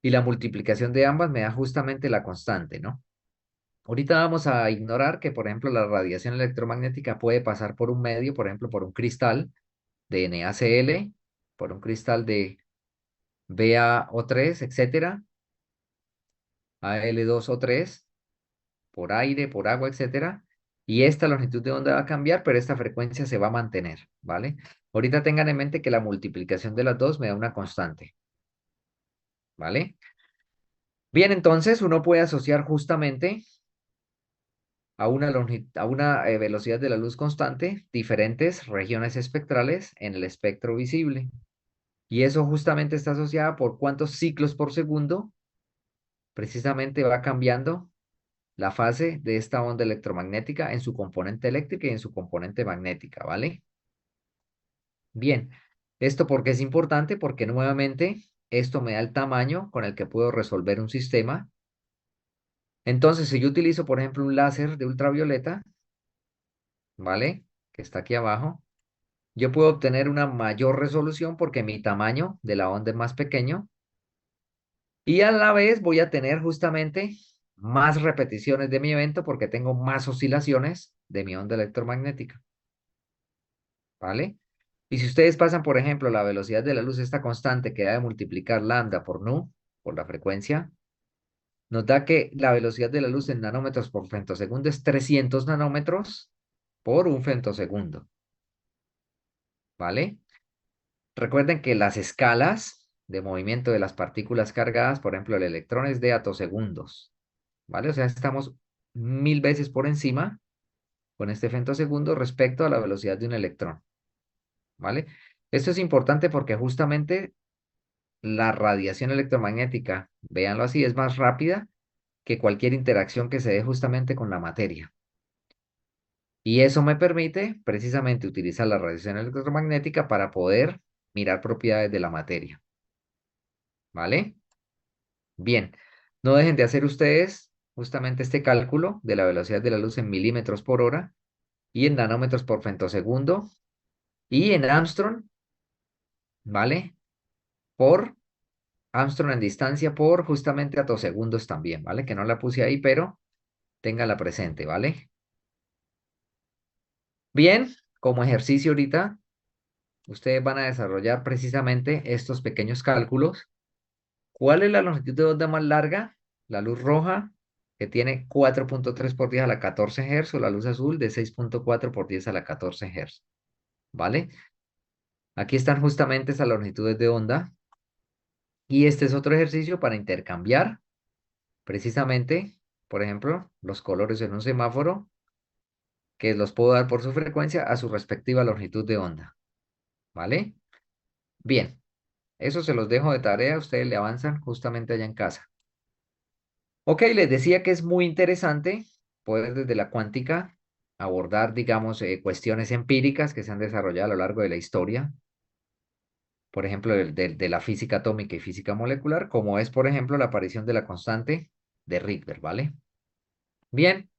y la multiplicación de ambas me da justamente la constante, ¿no? Ahorita vamos a ignorar que, por ejemplo, la radiación electromagnética puede pasar por un medio, por ejemplo, por un cristal de NaCl, por un cristal de BaO3, etcétera, Al2O3, por aire, por agua, etcétera. Y esta longitud de onda va a cambiar, pero esta frecuencia se va a mantener, ¿vale? Ahorita tengan en mente que la multiplicación de las dos me da una constante, ¿vale? Bien, entonces uno puede asociar justamente a una velocidad de la luz constante diferentes regiones espectrales en el espectro visible. Y eso justamente está asociado por cuántos ciclos por segundo precisamente va cambiando la fase de esta onda electromagnética en su componente eléctrica y en su componente magnética, ¿vale? Bien, ¿esto por qué es importante? Porque nuevamente esto me da el tamaño con el que puedo resolver un sistema. Entonces, si yo utilizo, por ejemplo, un láser de ultravioleta, ¿vale? Que está aquí abajo, yo puedo obtener una mayor resolución porque mi tamaño de la onda es más pequeño y a la vez voy a tener justamente más repeticiones de mi evento porque tengo más oscilaciones de mi onda electromagnética, ¿vale? Y si ustedes pasan, por ejemplo, la velocidad de la luz, esta constante que da de multiplicar lambda por nu, por la frecuencia, nos da que la velocidad de la luz en nanómetros por femtosegundo es 300 nanómetros por un femtosegundo, ¿vale? Recuerden que las escalas de movimiento de las partículas cargadas, por ejemplo, el electrón es de atosegundos, ¿vale? O sea, estamos 1000 veces por encima con este femtosegundo respecto a la velocidad de un electrón, ¿vale? Esto es importante porque justamente la radiación electromagnética, véanlo así, es más rápida que cualquier interacción que se dé justamente con la materia. Y eso me permite precisamente utilizar la radiación electromagnética para poder mirar propiedades de la materia, ¿vale? Bien, no dejen de hacer ustedes justamente este cálculo de la velocidad de la luz en milímetros por hora y en nanómetros por femtosegundo y en Armstrong, ¿vale? Por Armstrong en distancia por justamente atosegundos también, ¿vale? Que no la puse ahí, pero téngala presente, ¿vale? Bien, como ejercicio ahorita, ustedes van a desarrollar precisamente estos pequeños cálculos. ¿Cuál es la longitud de onda más larga? La luz roja, que tiene 4.3 por 10 a la 14 Hz, o la luz azul de 6.4 por 10 a la 14 Hz, ¿vale? Aquí están justamente esas longitudes de onda. Y este es otro ejercicio para intercambiar precisamente, por ejemplo, los colores en un semáforo, que los puedo dar por su frecuencia a su respectiva longitud de onda, ¿vale? Bien, eso se los dejo de tarea, ustedes le avanzan justamente allá en casa. Ok, les decía que es muy interesante poder desde la cuántica abordar, digamos, cuestiones empíricas que se han desarrollado a lo largo de la historia, por ejemplo, de la física atómica y física molecular, como es, por ejemplo, la aparición de la constante de Rydberg, ¿vale? Bien,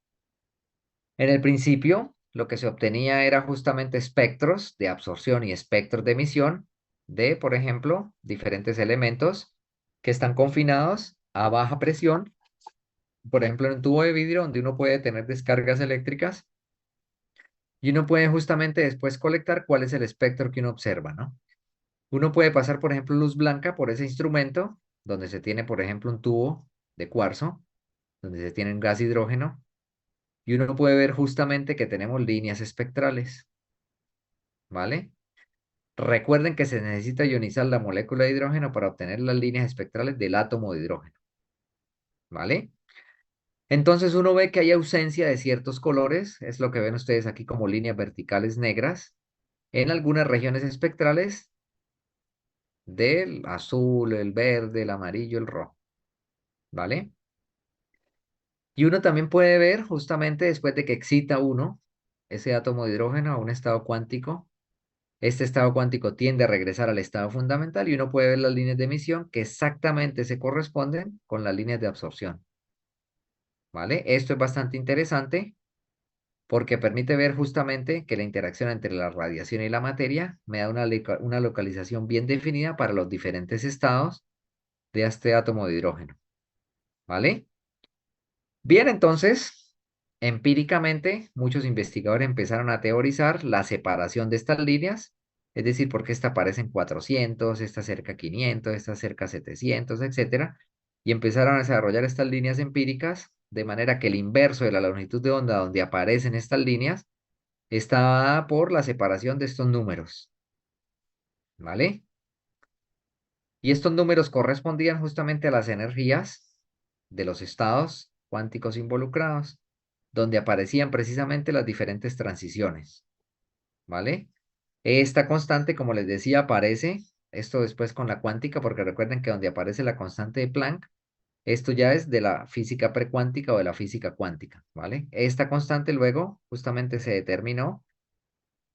en el principio, lo que se obtenía era justamente espectros de absorción y espectros de emisión de, por ejemplo, diferentes elementos que están confinados a baja presión, por ejemplo, en un tubo de vidrio donde uno puede tener descargas eléctricas y uno puede justamente después colectar cuál es el espectro que uno observa, ¿no? Uno puede pasar, por ejemplo, luz blanca por ese instrumento, donde se tiene, por ejemplo, un tubo de cuarzo, donde se tiene un gas hidrógeno, y uno puede ver justamente que tenemos líneas espectrales, ¿vale? Recuerden que se necesita ionizar la molécula de hidrógeno para obtener las líneas espectrales del átomo de hidrógeno, ¿vale? Entonces uno ve que hay ausencia de ciertos colores, es lo que ven ustedes aquí como líneas verticales negras, en algunas regiones espectrales del azul, el verde, el amarillo, el rojo, ¿vale? Y uno también puede ver justamente después de que excita uno ese átomo de hidrógeno a un estado cuántico, este estado cuántico tiende a regresar al estado fundamental y uno puede ver las líneas de emisión que exactamente se corresponden con las líneas de absorción, ¿vale? Esto es bastante interesante porque permite ver justamente que la interacción entre la radiación y la materia me da una localización bien definida para los diferentes estados de este átomo de hidrógeno, ¿vale? Bien, entonces, empíricamente, muchos investigadores empezaron a teorizar la separación de estas líneas, es decir, por qué esta aparece en 400, esta cerca a 500, esta cerca a 700, etcétera, y empezaron a desarrollar estas líneas empíricas de manera que el inverso de la longitud de onda donde aparecen estas líneas está dada por la separación de estos números, ¿vale? Y estos números correspondían justamente a las energías de los estados cuánticos involucrados, donde aparecían precisamente las diferentes transiciones, ¿vale? Esta constante, como les decía, aparece, esto después con la cuántica, porque recuerden que donde aparece la constante de Planck, esto ya es de la física precuántica o de la física cuántica, ¿vale? Esta constante luego justamente se determinó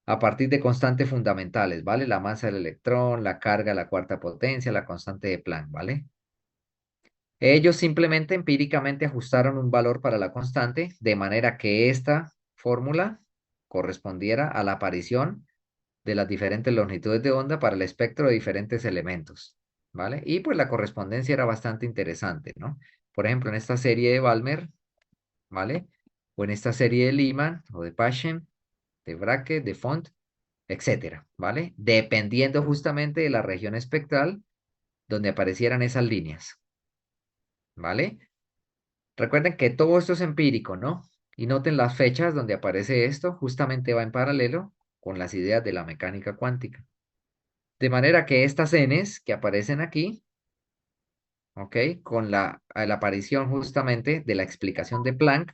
a partir de constantes fundamentales, ¿vale? La masa del electrón, la carga, la cuarta potencia, la constante de Planck, ¿vale? Ellos simplemente empíricamente ajustaron un valor para la constante de manera que esta fórmula correspondiera a la aparición de las diferentes longitudes de onda para el espectro de diferentes elementos, ¿vale? Y pues la correspondencia era bastante interesante, ¿no? Por ejemplo, en esta serie de Balmer, ¿vale? O en esta serie de Lyman o de Paschen, de Braque, de Font, etcétera, ¿vale? Dependiendo justamente de la región espectral donde aparecieran esas líneas, ¿vale? Recuerden que todo esto es empírico, ¿no? Y noten las fechas donde aparece esto, justamente va en paralelo con las ideas de la mecánica cuántica. De manera que estas Ns que aparecen aquí, ¿ok? Con la aparición justamente de la explicación de Planck,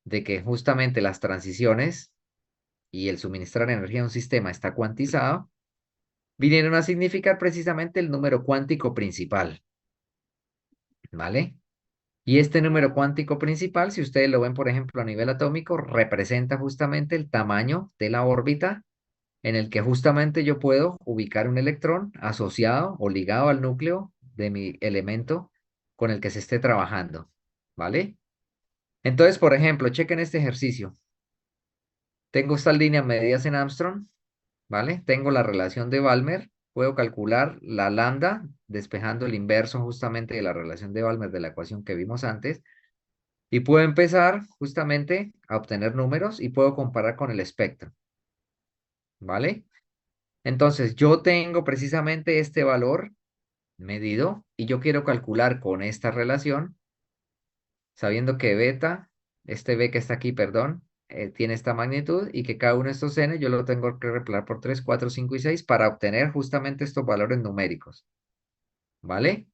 de que justamente las transiciones y el suministrar energía a un sistema está cuantizado, vinieron a significar precisamente el número cuántico principal, ¿vale? Y este número cuántico principal, si ustedes lo ven, por ejemplo, a nivel atómico, representa justamente el tamaño de la órbita en el que justamente yo puedo ubicar un electrón asociado o ligado al núcleo de mi elemento con el que se esté trabajando, ¿vale? Entonces, por ejemplo, chequen este ejercicio. Tengo estas líneas medidas en Armstrong, ¿vale? Tengo la relación de Balmer, puedo calcular la lambda, despejando el inverso justamente de la relación de Balmer de la ecuación que vimos antes, y puedo empezar justamente a obtener números y puedo comparar con el espectro, ¿vale? Entonces, yo tengo precisamente este valor medido y yo quiero calcular con esta relación, sabiendo que beta, este B que está aquí, perdón, tiene esta magnitud y que cada uno de estos n yo lo tengo que reemplazar por 3, 4, 5 y 6 para obtener justamente estos valores numéricos, ¿vale?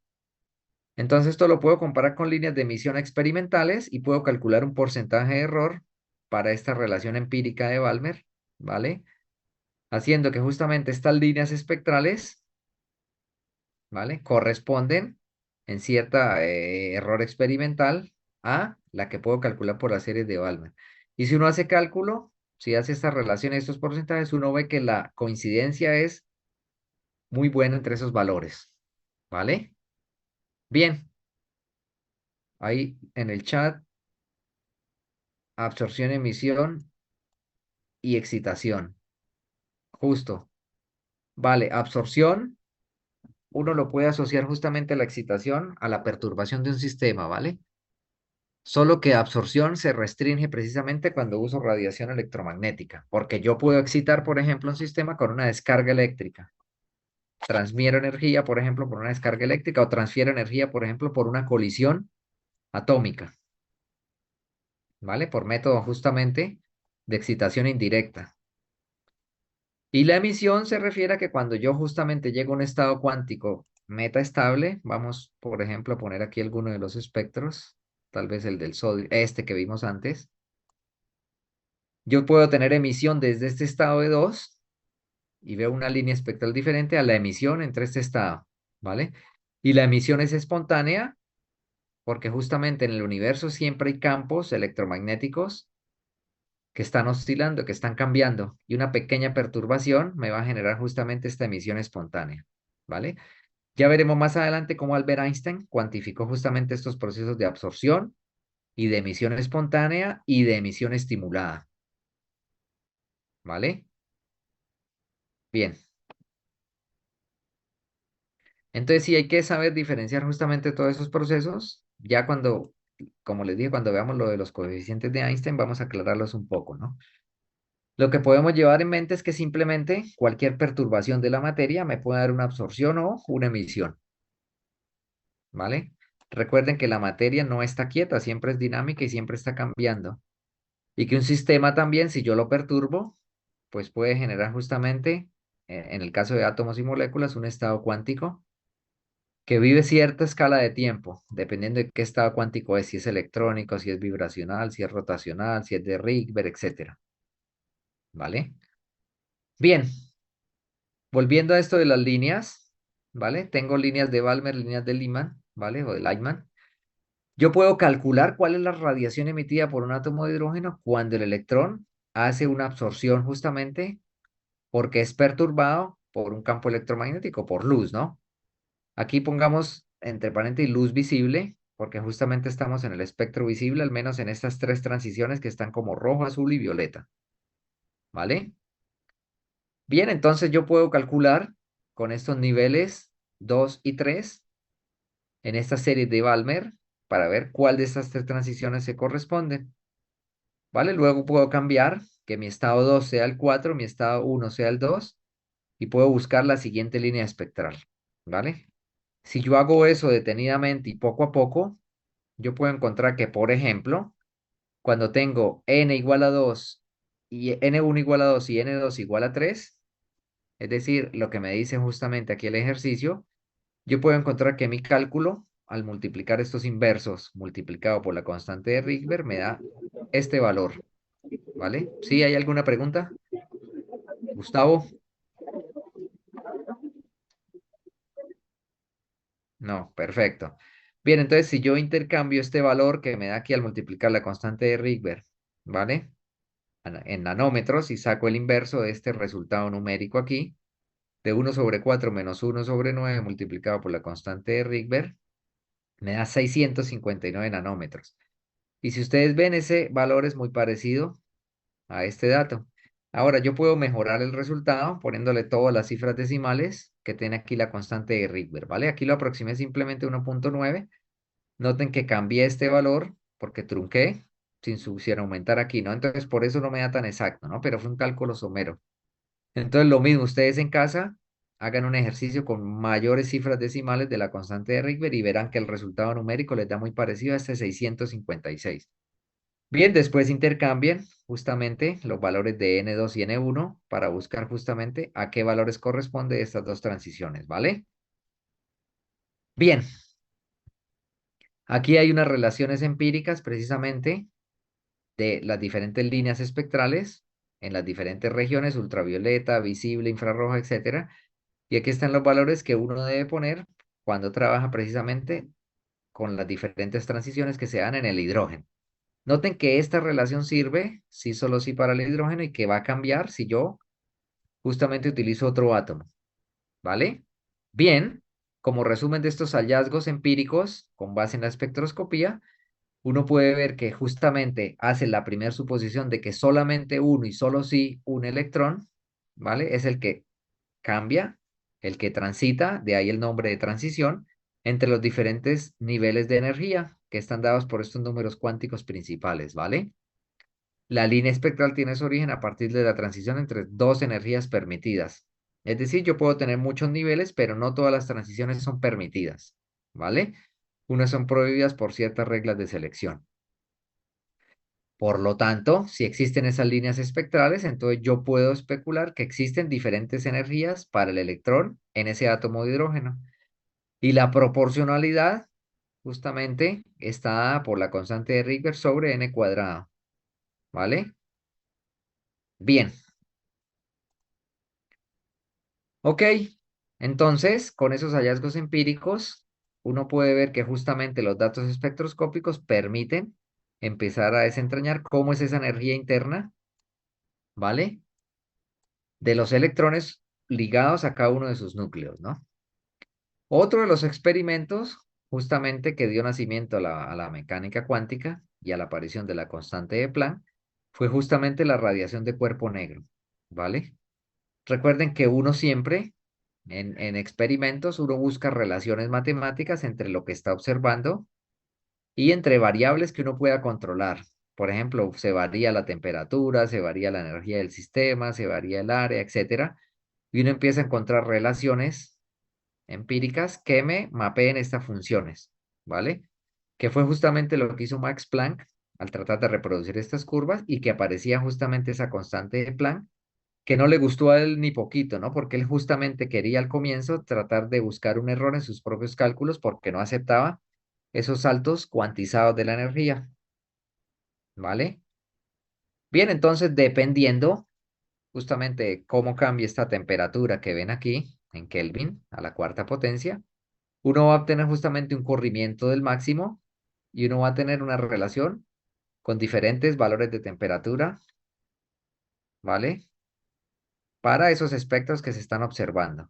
Entonces esto lo puedo comparar con líneas de emisión experimentales y puedo calcular un porcentaje de error para esta relación empírica de Balmer, ¿vale? Haciendo que justamente estas líneas espectrales, ¿vale? Corresponden en cierta error experimental a la que puedo calcular por las series de Balmer. Y si uno hace cálculo, si hace esta relación, estos porcentajes, uno ve que la coincidencia es muy buena entre esos valores, ¿vale? Bien, ahí en el chat, absorción, emisión y excitación. Justo. Vale, absorción, uno lo puede asociar justamente a la excitación, a la perturbación de un sistema, ¿vale? Solo que absorción se restringe precisamente cuando uso radiación electromagnética, porque yo puedo excitar, por ejemplo, un sistema con una descarga eléctrica. Transfiero energía, por ejemplo, por una descarga eléctrica o transfiero energía, por ejemplo, por una colisión atómica, ¿vale? Por método justamente de excitación indirecta. Y la emisión se refiere a que cuando yo justamente llego a un estado cuántico metaestable, vamos, por ejemplo, a poner aquí alguno de los espectros, tal vez el del sodio, este que vimos antes, yo puedo tener emisión desde este estado de 2 y veo una línea espectral diferente a la emisión entre este estado, ¿vale? Y la emisión es espontánea porque justamente en el universo siempre hay campos electromagnéticos que están oscilando, que están cambiando, y una pequeña perturbación me va a generar justamente esta emisión espontánea, ¿vale? Ya veremos más adelante cómo Albert Einstein cuantificó justamente estos procesos de absorción y de emisión espontánea y de emisión estimulada, ¿vale? Bien, entonces sí hay que saber diferenciar justamente todos esos procesos. Ya cuando, como les dije, cuando veamos lo de los coeficientes de Einstein, vamos a aclararlos un poco, ¿no? Lo que podemos llevar en mente es que simplemente cualquier perturbación de la materia me puede dar una absorción o una emisión, ¿vale? Recuerden que la materia no está quieta, siempre es dinámica y siempre está cambiando. Y que un sistema también, si yo lo perturbo, pues puede generar justamente, en el caso de átomos y moléculas, un estado cuántico que vive cierta escala de tiempo, dependiendo de qué estado cuántico es, si es electrónico, si es vibracional, si es rotacional, si es de Rydberg, etcétera, ¿vale? Bien, volviendo a esto de las líneas, ¿vale? Tengo líneas de Balmer, líneas de Lyman, ¿vale? O de Lyman. Yo puedo calcular cuál es la radiación emitida por un átomo de hidrógeno cuando el electrón hace una absorción justamente porque es perturbado por un campo electromagnético, por luz, ¿no? Aquí pongamos entre paréntesis luz visible, porque justamente estamos en el espectro visible, al menos en estas tres transiciones que están como rojo, azul y violeta, ¿vale? Bien, entonces yo puedo calcular con estos niveles 2 y 3 en esta serie de Balmer para ver cuál de estas tres transiciones se corresponden, ¿vale? Luego puedo cambiar que mi estado 2 sea el 4, mi estado uno sea el 2 y puedo buscar la siguiente línea espectral, ¿vale? Si yo hago eso detenidamente y poco a poco, yo puedo encontrar que, por ejemplo, cuando tengo n igual a 2 y n1 igual a 2 y n2 igual a 3, es decir, lo que me dice justamente aquí el ejercicio, yo puedo encontrar que mi cálculo, al multiplicar estos inversos multiplicado por la constante de Rydberg, me da este valor, ¿vale? ¿Sí hay alguna pregunta? Gustavo, no, perfecto. Bien, entonces si yo intercambio este valor que me da aquí al multiplicar la constante de Rydberg, ¿vale? En nanómetros y saco el inverso de este resultado numérico aquí, de 1/4 menos 1/9 multiplicado por la constante de Rydberg, me da 659 nanómetros. Y si ustedes ven, ese valor es muy parecido a este dato. Ahora, yo puedo mejorar el resultado poniéndole todas las cifras decimales que tiene aquí la constante de Rydberg, ¿vale? Aquí lo aproximé simplemente 1,9. Noten que cambié este valor porque trunqué sin aumentar aquí, ¿no? Entonces, por eso no me da tan exacto, ¿no? Pero fue un cálculo somero. Entonces, lo mismo, ustedes en casa hagan un ejercicio con mayores cifras decimales de la constante de Rydberg y verán que el resultado numérico les da muy parecido a este 656. Bien, después intercambien justamente los valores de N2 y N1 para buscar justamente a qué valores corresponde estas dos transiciones, ¿vale? Bien, aquí hay unas relaciones empíricas precisamente de las diferentes líneas espectrales en las diferentes regiones, ultravioleta, visible, infrarroja, etcétera. Y aquí están los valores que uno debe poner cuando trabaja precisamente con las diferentes transiciones que se dan en el hidrógeno. Noten que esta relación sirve sí solo sí para el hidrógeno y que va a cambiar si yo justamente utilizo otro átomo, ¿vale? Bien, como resumen de estos hallazgos empíricos con base en la espectroscopía, uno puede ver que justamente hace la primera suposición de que solamente uno y solo sí un electrón, ¿vale? Es el que cambia, el que transita, de ahí el nombre de transición, entre los diferentes niveles de energía que están dados por estos números cuánticos principales, ¿vale? La línea espectral tiene su origen a partir de la transición entre dos energías permitidas. Es decir, yo puedo tener muchos niveles, pero no todas las transiciones son permitidas, ¿vale? Unas son prohibidas por ciertas reglas de selección. Por lo tanto, si existen esas líneas espectrales, entonces yo puedo especular que existen diferentes energías para el electrón en ese átomo de hidrógeno. Y la proporcionalidad justamente está dada por la constante de Rydberg sobre n cuadrado. ¿Vale? Bien. Ok. Entonces, con esos hallazgos empíricos, uno puede ver que justamente los datos espectroscópicos permiten empezar a desentrañar cómo es esa energía interna ¿vale? De los electrones ligados a cada uno de sus núcleos, ¿no? Otro de los experimentos, justamente que dio nacimiento a la mecánica cuántica y a la aparición de la constante de Planck, fue justamente la radiación de cuerpo negro, ¿vale? Recuerden que uno siempre, en experimentos, uno busca relaciones matemáticas entre lo que está observando y entre variables que uno pueda controlar. Por ejemplo, se varía la temperatura, se varía la energía del sistema, se varía el área, etcétera, y uno empieza a encontrar relaciones empíricas que me mapeen estas funciones, ¿vale? Que fue justamente lo que hizo Max Planck al tratar de reproducir estas curvas y que aparecía justamente esa constante de Planck, que no le gustó a él ni poquito, ¿no? Porque él justamente quería al comienzo tratar de buscar un error en sus propios cálculos porque no aceptaba esos saltos cuantizados de la energía, ¿vale? Bien, entonces dependiendo justamente de cómo cambie esta temperatura que ven aquí en Kelvin a la cuarta potencia, uno va a obtener justamente un corrimiento del máximo y uno va a tener una relación con diferentes valores de temperatura, ¿vale? Para esos espectros que se están observando.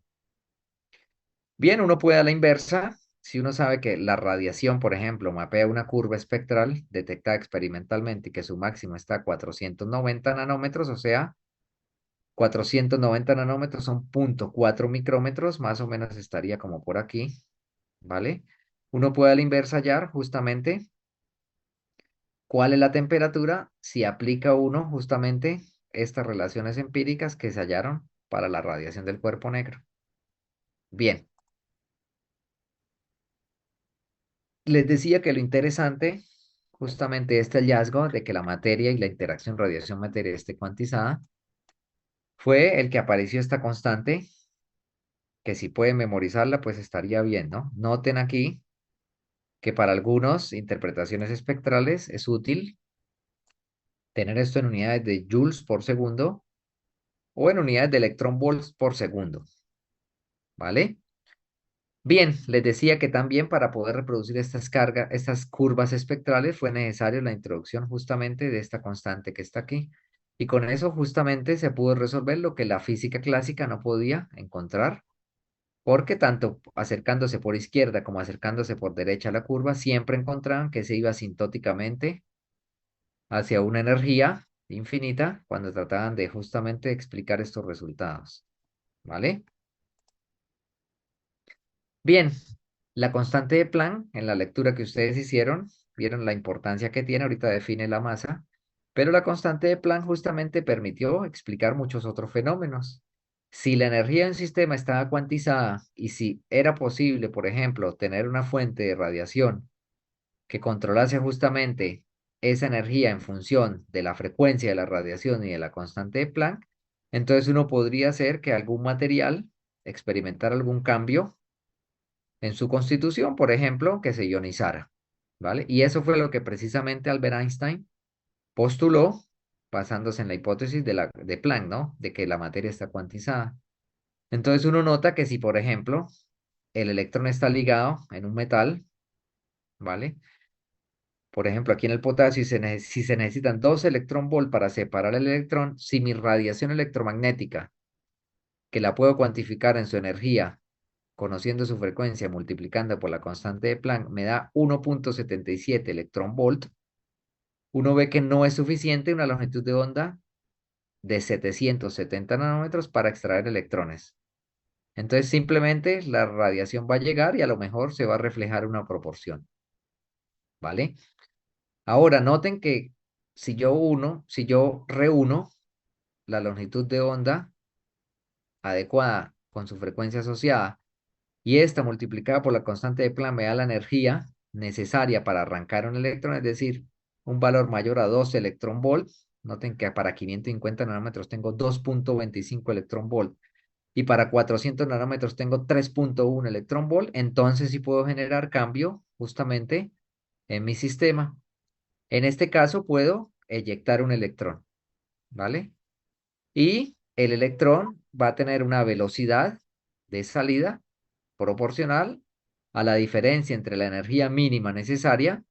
Bien, uno puede a la inversa, si uno sabe que la radiación, por ejemplo, mapea una curva espectral detectada experimentalmente y que su máximo está a 490 nanómetros, o sea, 490 nanómetros son 0,4 micrómetros, más o menos estaría como por aquí, ¿vale? Uno puede a la inversa hallar justamente cuál es la temperatura si aplica uno justamente estas relaciones empíricas que se hallaron para la radiación del cuerpo negro. Bien, les decía que lo interesante, justamente este hallazgo de que la materia y la interacción radiación-materia esté cuantizada, fue el que apareció esta constante, que si pueden memorizarla, pues estaría bien, ¿no? Noten aquí que para algunas interpretaciones espectrales es útil tener esto en unidades de joules por segundo o en unidades de electron volts por segundo, ¿vale? Bien, les decía que también para poder reproducir estas cargas, estas curvas espectrales fue necesario la introducción justamente de esta constante que está aquí. Y con eso justamente se pudo resolver lo que la física clásica no podía encontrar, porque tanto acercándose por izquierda como acercándose por derecha a la curva, siempre encontraban que se iba asintóticamente hacia una energía infinita cuando trataban de justamente explicar estos resultados. ¿Vale? Bien, la constante de Planck, en la lectura que ustedes hicieron, vieron la importancia que tiene, ahorita define la masa, pero la constante de Planck justamente permitió explicar muchos otros fenómenos. Si la energía de un sistema estaba cuantizada y si era posible, por ejemplo, tener una fuente de radiación que controlase justamente esa energía en función de la frecuencia de la radiación y de la constante de Planck, entonces uno podría hacer que algún material experimentara algún cambio en su constitución, por ejemplo, que se ionizara, ¿vale? Y eso fue lo que precisamente Albert Einstein postuló basándose en la hipótesis de Planck, ¿no? De que la materia está cuantizada. Entonces uno nota que si, por ejemplo, el electrón está ligado en un metal, ¿vale? Por ejemplo, aquí en el potasio, si se necesitan dos electronvolt para separar el electrón, si mi radiación electromagnética, que la puedo cuantificar en su energía, conociendo su frecuencia, multiplicando por la constante de Planck, me da 1,77 electronvolt, uno ve que no es suficiente una longitud de onda de 770 nanómetros para extraer electrones. Entonces, simplemente la radiación va a llegar y a lo mejor se va a reflejar una proporción, ¿vale? Ahora, noten que si yo reúno la longitud de onda adecuada con su frecuencia asociada y esta multiplicada por la constante de Planck me da la energía necesaria para arrancar un electrón, es decir, un valor mayor a 2 electronvolts. Noten que para 550 nanómetros tengo 2,25 electronvolt y para 400 nanómetros tengo 3,1 electronvolt. Entonces sí puedo generar cambio justamente en mi sistema. En este caso puedo eyectar un electrón, ¿vale? Y el electrón va a tener una velocidad de salida proporcional a la diferencia entre la energía mínima necesaria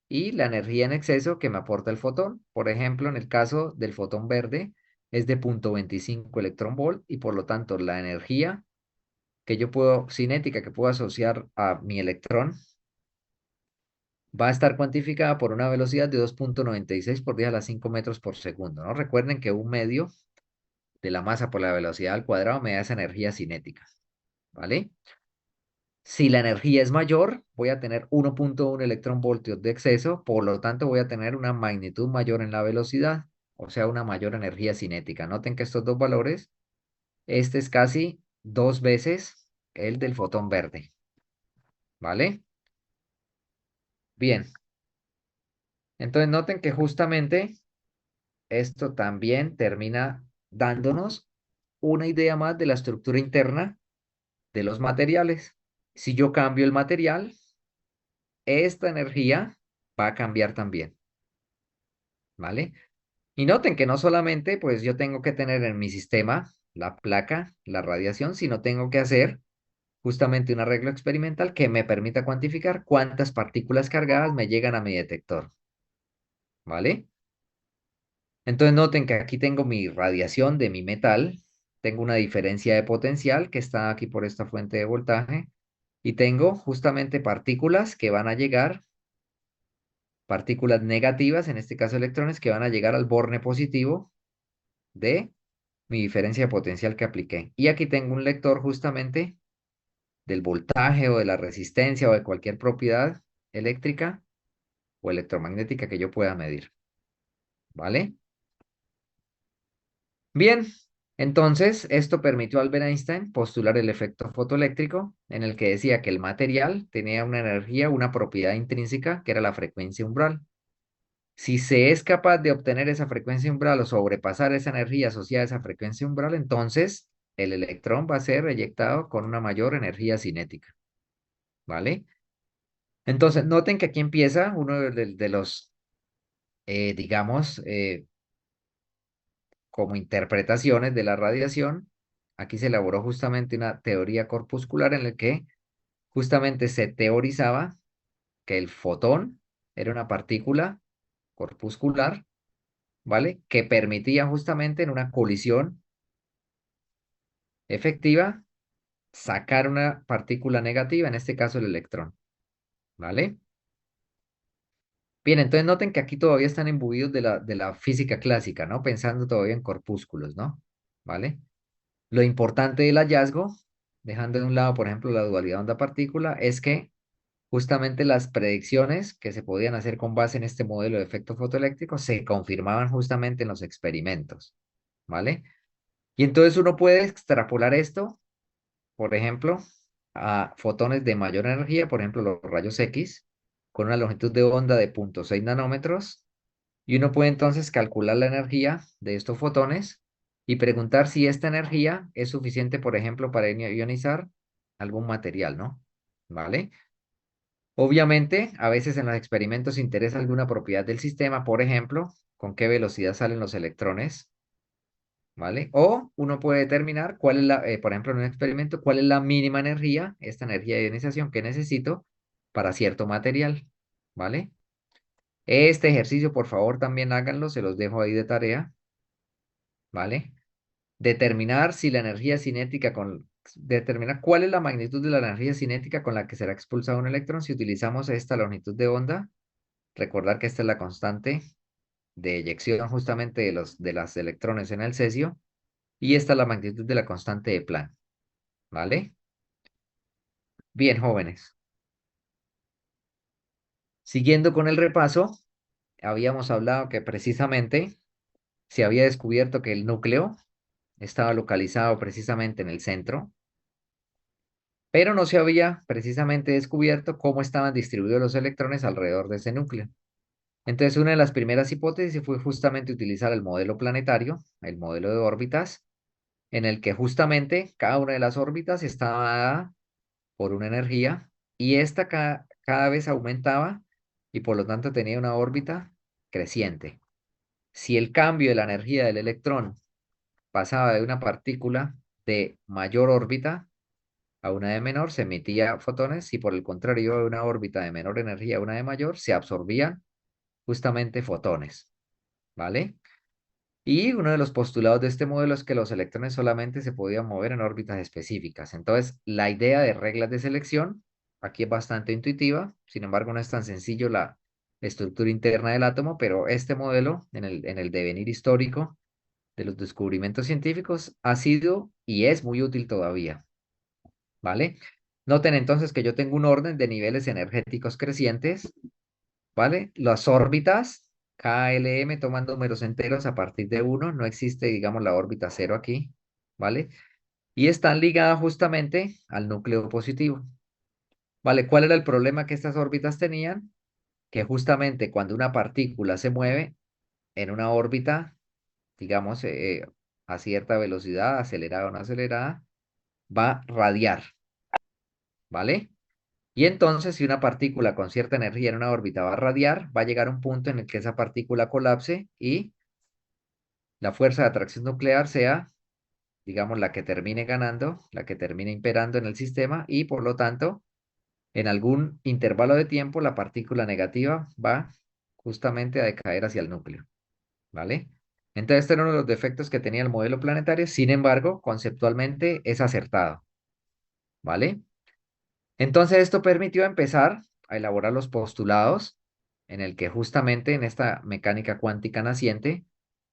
y la energía en exceso que me aporta el fotón. Por ejemplo, en el caso del fotón verde, es de 0,25 electrón volt y por lo tanto la energía que yo puedo, cinética que puedo asociar a mi electrón va a estar cuantificada por una velocidad de 2,96 por 10 a la 5 metros por segundo, ¿no? Recuerden que un medio de la masa por la velocidad al cuadrado me da esa energía cinética, ¿vale? Si la energía es mayor, voy a tener 1,1 electronvoltios de exceso, por lo tanto voy a tener una magnitud mayor en la velocidad, o sea, una mayor energía cinética. Noten que estos dos valores, este es casi 2 veces el del fotón verde, ¿vale? Bien, entonces noten que justamente esto también termina dándonos una idea más de la estructura interna de los materiales. Si yo cambio el material, esta energía va a cambiar también, ¿vale? Y noten que no solamente pues yo tengo que tener en mi sistema la placa, la radiación, sino tengo que hacer justamente un arreglo experimental que me permita cuantificar cuántas partículas cargadas me llegan a mi detector, ¿vale? Entonces noten que aquí tengo mi radiación de mi metal, tengo una diferencia de potencial que está aquí por esta fuente de voltaje y tengo justamente partículas que van a llegar, partículas negativas, en este caso electrones, que van a llegar al borne positivo de mi diferencia de potencial que apliqué. Y aquí tengo un lector justamente del voltaje o de la resistencia o de cualquier propiedad eléctrica o electromagnética que yo pueda medir, ¿vale? Bien, entonces esto permitió a Albert Einstein postular el efecto fotoeléctrico, en el que decía que el material tenía una energía, una propiedad intrínseca, que era la frecuencia umbral. Si se es capaz de obtener esa frecuencia umbral o sobrepasar esa energía asociada a esa frecuencia umbral, entonces el electrón va a ser eyectado con una mayor energía cinética, ¿vale? Entonces, noten que aquí empieza uno de los, digamos, como interpretaciones de la radiación. Aquí se elaboró justamente una teoría corpuscular en la que justamente se teorizaba que el fotón era una partícula corpuscular, ¿vale? Que permitía justamente en una colisión efectiva sacar una partícula negativa, en este caso el electrón, ¿vale? Bien, entonces noten que aquí todavía están imbuidos de la física clásica, ¿no? Pensando todavía en corpúsculos, ¿no? ¿Vale? Lo importante del hallazgo, dejando de un lado, por ejemplo, la dualidad onda-partícula, es que justamente las predicciones que se podían hacer con base en este modelo de efecto fotoeléctrico se confirmaban justamente en los experimentos, ¿vale? Y entonces uno puede extrapolar esto, por ejemplo, a fotones de mayor energía, por ejemplo, los rayos X, con una longitud de onda de 0,6 nanómetros, y uno puede entonces calcular la energía de estos fotones y preguntar si esta energía es suficiente, por ejemplo, para ionizar algún material, ¿no? ¿Vale? Obviamente, a veces en los experimentos interesa alguna propiedad del sistema, por ejemplo, con qué velocidad salen los electrones, ¿vale? O uno puede determinar cuál es por ejemplo, en un experimento, cuál es la mínima energía, esta energía de ionización que necesito para cierto material, ¿vale? Este ejercicio, por favor, también háganlo, se los dejo ahí de tarea, ¿vale? Determinar si la energía cinética determinar cuál es la magnitud de la energía cinética con la que será expulsado un electrón si utilizamos esta longitud de onda. Recordar que esta es la constante de eyección justamente de las electrones en el cesio y esta es la magnitud de la constante de Planck, ¿vale? Bien, jóvenes. Siguiendo con el repaso, habíamos hablado que precisamente se había descubierto que el núcleo estaba localizado precisamente en el centro, pero no se había precisamente descubierto cómo estaban distribuidos los electrones alrededor de ese núcleo. Entonces, una de las primeras hipótesis fue justamente utilizar el modelo planetario, el modelo de órbitas, en el que justamente cada una de las órbitas estaba dada por una energía y esta cada vez aumentaba y por lo tanto tenía una órbita creciente. Si el cambio de la energía del electrón pasaba de una partícula de mayor órbita a una de menor, se emitía fotones. Si por el contrario iba de una órbita de menor energía a una de mayor, se absorbían justamente fotones, ¿vale? Y uno de los postulados de este modelo es que los electrones solamente se podían mover en órbitas específicas. Entonces, la idea de reglas de selección aquí es bastante intuitiva, sin embargo, no es tan sencillo la estructura interna del átomo, pero este modelo, en el devenir histórico de los descubrimientos científicos, ha sido y es muy útil todavía, ¿vale? Noten entonces que yo tengo un orden de niveles energéticos crecientes, ¿vale? Las órbitas KLM toman números enteros a partir de uno, no existe, digamos, la órbita cero aquí, ¿vale? Y están ligadas justamente al núcleo positivo, ¿vale? ¿Cuál era el problema que estas órbitas tenían? Que justamente cuando una partícula se mueve en una órbita, digamos, a cierta velocidad, acelerada o no acelerada, va a radiar, ¿vale? Y entonces, si una partícula con cierta energía en una órbita va a radiar, va a llegar a un punto en el que esa partícula colapse y la fuerza de atracción nuclear sea, digamos, la que termine ganando, la que termine imperando en el sistema y por lo tanto, en algún intervalo de tiempo, la partícula negativa va justamente a decaer hacia el núcleo, ¿vale? Entonces, este era uno de los defectos que tenía el modelo planetario, sin embargo, conceptualmente es acertado, ¿vale? Entonces, esto permitió empezar a elaborar los postulados en el que justamente en esta mecánica cuántica naciente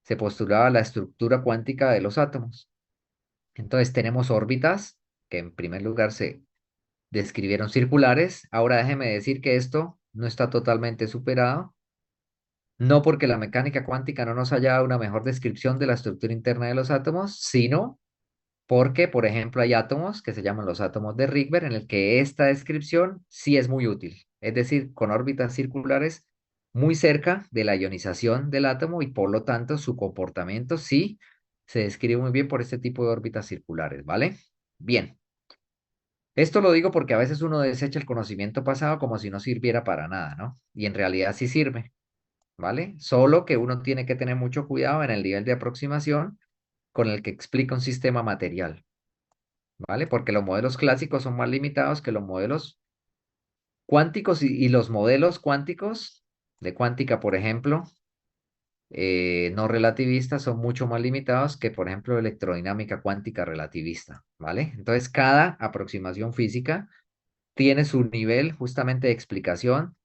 se postulaba la estructura cuántica de los átomos. Entonces tenemos órbitas que en primer lugar se describieron circulares. Ahora déjeme decir que esto no está totalmente superado, no porque la mecánica cuántica no nos haya dado una mejor descripción de la estructura interna de los átomos, sino porque, por ejemplo, hay átomos que se llaman los átomos de Rydberg en el que esta descripción sí es muy útil, es decir, con órbitas circulares muy cerca de la ionización del átomo y por lo tanto su comportamiento sí se describe muy bien por este tipo de órbitas circulares, ¿vale? Bien. Esto lo digo porque a veces uno desecha el conocimiento pasado como si no sirviera para nada, ¿no? Y en realidad sí sirve, ¿vale? Solo que uno tiene que tener mucho cuidado en el nivel de aproximación con el que explica un sistema material, ¿vale? Porque los modelos clásicos son más limitados que los modelos cuánticos y los modelos cuánticos de cuántica, por ejemplo, no relativistas son mucho más limitados que, por ejemplo, electrodinámica cuántica relativista, ¿vale? Entonces, cada aproximación física tiene su nivel justamente de explicación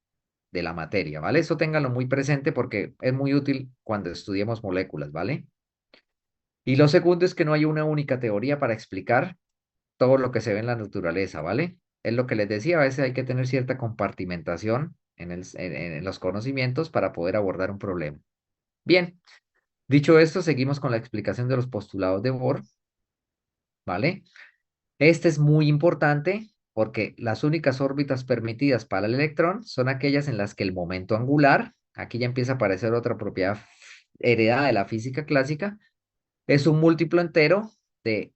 de la materia, ¿vale? Eso ténganlo muy presente porque es muy útil cuando estudiemos moléculas, ¿vale? Y lo segundo es que no hay una única teoría para explicar todo lo que se ve en la naturaleza, ¿vale? Es lo que les decía, a veces hay que tener cierta compartimentación en los conocimientos para poder abordar un problema. Bien, dicho esto, seguimos con la explicación de los postulados de Bohr, ¿vale? Este es muy importante porque las únicas órbitas permitidas para el electrón son aquellas en las que el momento angular, aquí ya empieza a aparecer otra propiedad heredada de la física clásica, es un múltiplo entero de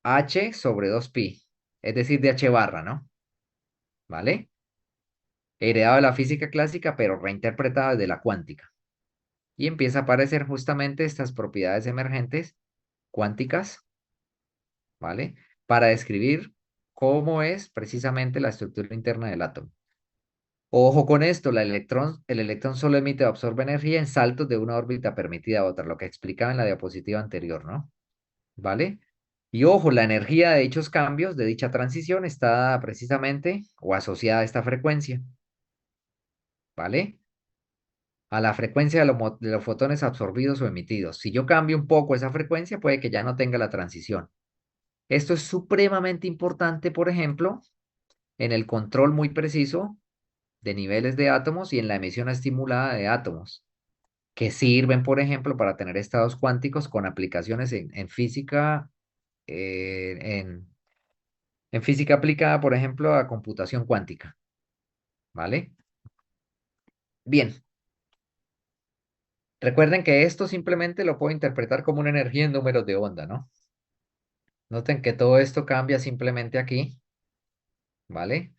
h sobre 2pi, es decir, de h barra, ¿no? ¿Vale? Heredado de la física clásica, pero reinterpretado desde la cuántica. Y empieza a aparecer justamente estas propiedades emergentes cuánticas, ¿vale? Para describir cómo es precisamente la estructura interna del átomo. Ojo con esto, el electrón solo emite o absorbe energía en saltos de una órbita permitida a otra, lo que explicaba en la diapositiva anterior, ¿no? ¿Vale? Y ojo, la energía de dichos cambios, de dicha transición, está dada precisamente o asociada a esta frecuencia, ¿vale? A la frecuencia de los fotones absorbidos o emitidos. Si yo cambio un poco esa frecuencia, puede que ya no tenga la transición. Esto es supremamente importante, por ejemplo, en el control muy preciso de niveles de átomos y en la emisión estimulada de átomos, que sirven, por ejemplo, para tener estados cuánticos con aplicaciones en física, eh, en, en física aplicada, por ejemplo, a computación cuántica, ¿vale? Bien, recuerden que esto simplemente lo puedo interpretar como una energía en números de onda, ¿no? Noten que todo esto cambia simplemente aquí, ¿vale?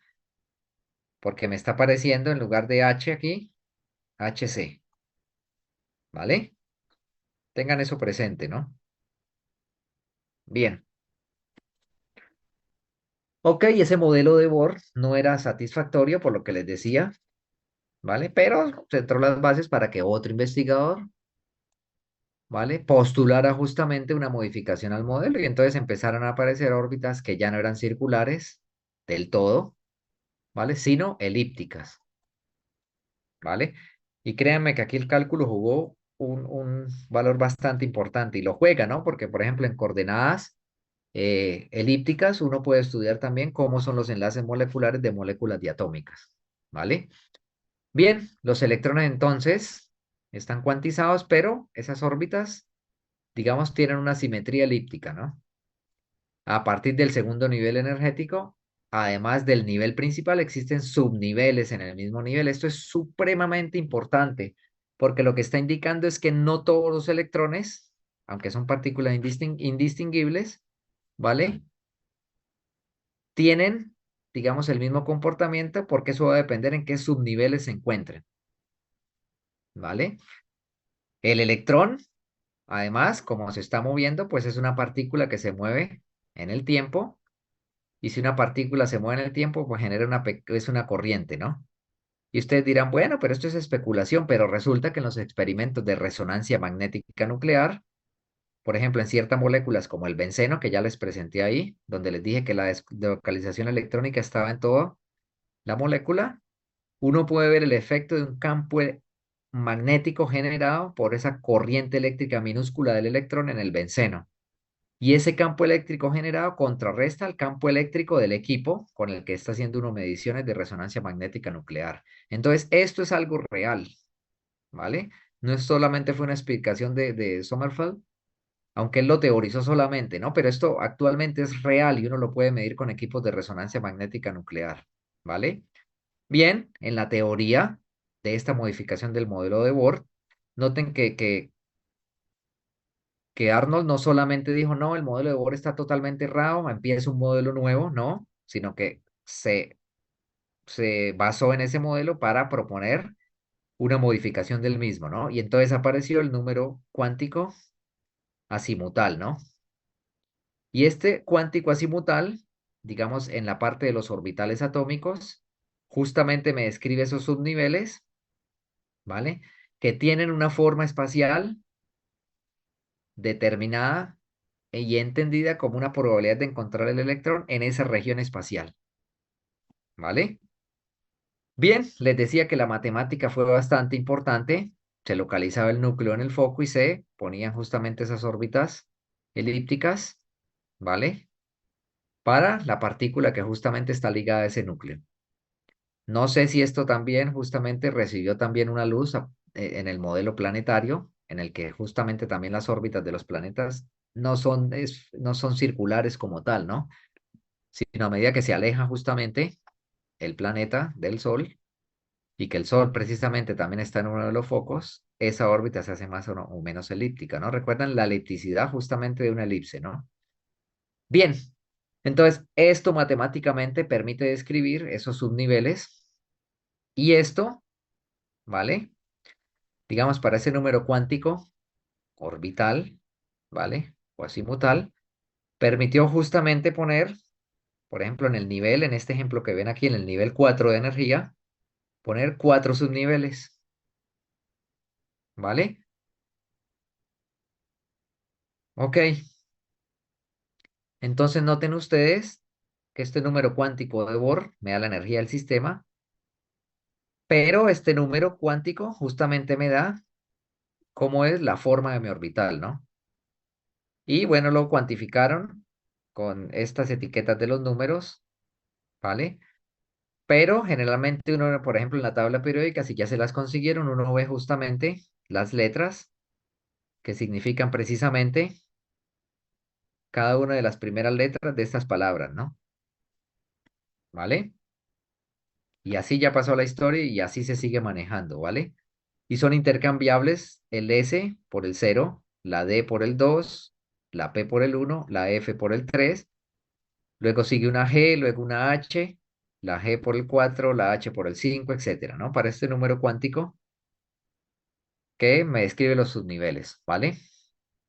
Porque me está apareciendo en lugar de H aquí, HC, ¿vale? Tengan eso presente, ¿no? Bien. Ok, ese modelo de Bohr no era satisfactorio por lo que les decía, ¿vale? Pero sentó las bases para que otro investigador ¿vale? Postulara justamente una modificación al modelo y entonces empezaron a aparecer órbitas que ya no eran circulares del todo, ¿vale? Sino elípticas, ¿vale? Y créanme que aquí el cálculo jugó un valor bastante importante y lo juega, ¿no? Porque, por ejemplo, en coordenadas elípticas uno puede estudiar también cómo son los enlaces moleculares de moléculas diatómicas, ¿vale? Bien, los electrones entonces están cuantizados, pero esas órbitas, digamos, tienen una simetría elíptica, ¿no? A partir del segundo nivel energético, además del nivel principal, existen subniveles en el mismo nivel. Esto es supremamente importante porque lo que está indicando es que no todos los electrones, aunque son partículas indistinguibles, ¿vale? Tienen, digamos, el mismo comportamiento porque eso va a depender en qué subniveles se encuentren, ¿vale? El electrón, además, como se está moviendo, pues es una partícula que se mueve en el tiempo. Y si una partícula se mueve en el tiempo, pues genera es una corriente, ¿no? Y ustedes dirán, bueno, pero esto es especulación, pero resulta que en los experimentos de resonancia magnética nuclear, por ejemplo, en ciertas moléculas como el benceno, que ya les presenté ahí, donde les dije que la deslocalización electrónica estaba en toda la molécula, uno puede ver el efecto de un campo magnético generado por esa corriente eléctrica minúscula del electrón en el benceno. Y ese campo eléctrico generado contrarresta al campo eléctrico del equipo con el que está haciendo uno mediciones de resonancia magnética nuclear. Entonces, esto es algo real, ¿vale? No es solamente fue una explicación de Sommerfeld, aunque él lo teorizó solamente, ¿no? Pero esto actualmente es real y uno lo puede medir con equipos de resonancia magnética nuclear, ¿vale? Bien, en la teoría de esta modificación del modelo de Bohr, noten que Arnold no solamente dijo, no, el modelo de Bohr está totalmente errado, empieza un modelo nuevo, no, sino que se basó en ese modelo para proponer una modificación del mismo, ¿no? Y entonces apareció el número cuántico azimutal, ¿no? Y este cuántico azimutal, digamos, en la parte de los orbitales atómicos, justamente me describe esos subniveles, ¿vale? Que tienen una forma espacial determinada y entendida como una probabilidad de encontrar el electrón en esa región espacial, ¿vale? Bien, les decía que la matemática fue bastante importante, se localizaba el núcleo en el foco y se ponían justamente esas órbitas elípticas, ¿vale? Para la partícula que justamente está ligada a ese núcleo. No sé si esto también justamente recibió también una luz en el modelo planetario, en el que justamente también las órbitas de los planetas no son circulares como tal, ¿no? Sino a medida que se aleja justamente el planeta del Sol y que el Sol precisamente también está en uno de los focos, esa órbita se hace más o menos elíptica, ¿no? Recuerdan la elipticidad justamente de una elipse, ¿no? Bien, entonces esto matemáticamente permite describir esos subniveles y esto, ¿vale? Digamos, para ese número cuántico orbital, ¿vale? O azimutal, permitió justamente poner, por ejemplo, en el nivel, en este ejemplo que ven aquí, en el nivel 4 de energía, poner cuatro subniveles, ¿vale? Ok, entonces noten ustedes que este número cuántico de Bohr me da la energía del sistema, pero este número cuántico justamente me da cómo es la forma de mi orbital, ¿no? Y bueno, lo cuantificaron con estas etiquetas de los números, ¿vale? Pero generalmente uno, por ejemplo, en la tabla periódica, si ya se las consiguieron, uno ve justamente las letras que significan precisamente cada una de las primeras letras de estas palabras, ¿no? ¿Vale? Y así ya pasó la historia y así se sigue manejando, ¿vale? Y son intercambiables el S por el cero, la D por el 2, la P por el uno, la F por el 3, luego sigue una G, luego una H, la G por el 4, la H por el 5, etcétera, ¿no? Para este número cuántico que me describe los subniveles, ¿vale?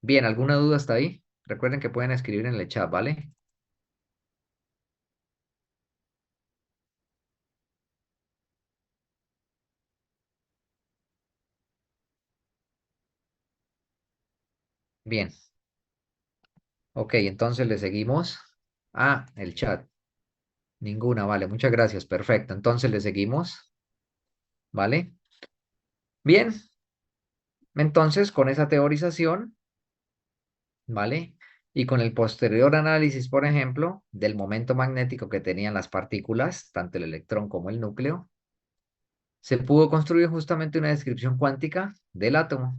Bien, ¿alguna duda hasta ahí? Recuerden que pueden escribir en el chat, ¿vale? Bien, ok, entonces le seguimos. Ah, el chat. Ninguna, vale, muchas gracias, perfecto. Entonces le seguimos, ¿vale? Bien, entonces con esa teorización, ¿vale? Y con el posterior análisis, por ejemplo, del momento magnético que tenían las partículas, tanto el electrón como el núcleo, se pudo construir justamente una descripción cuántica del átomo.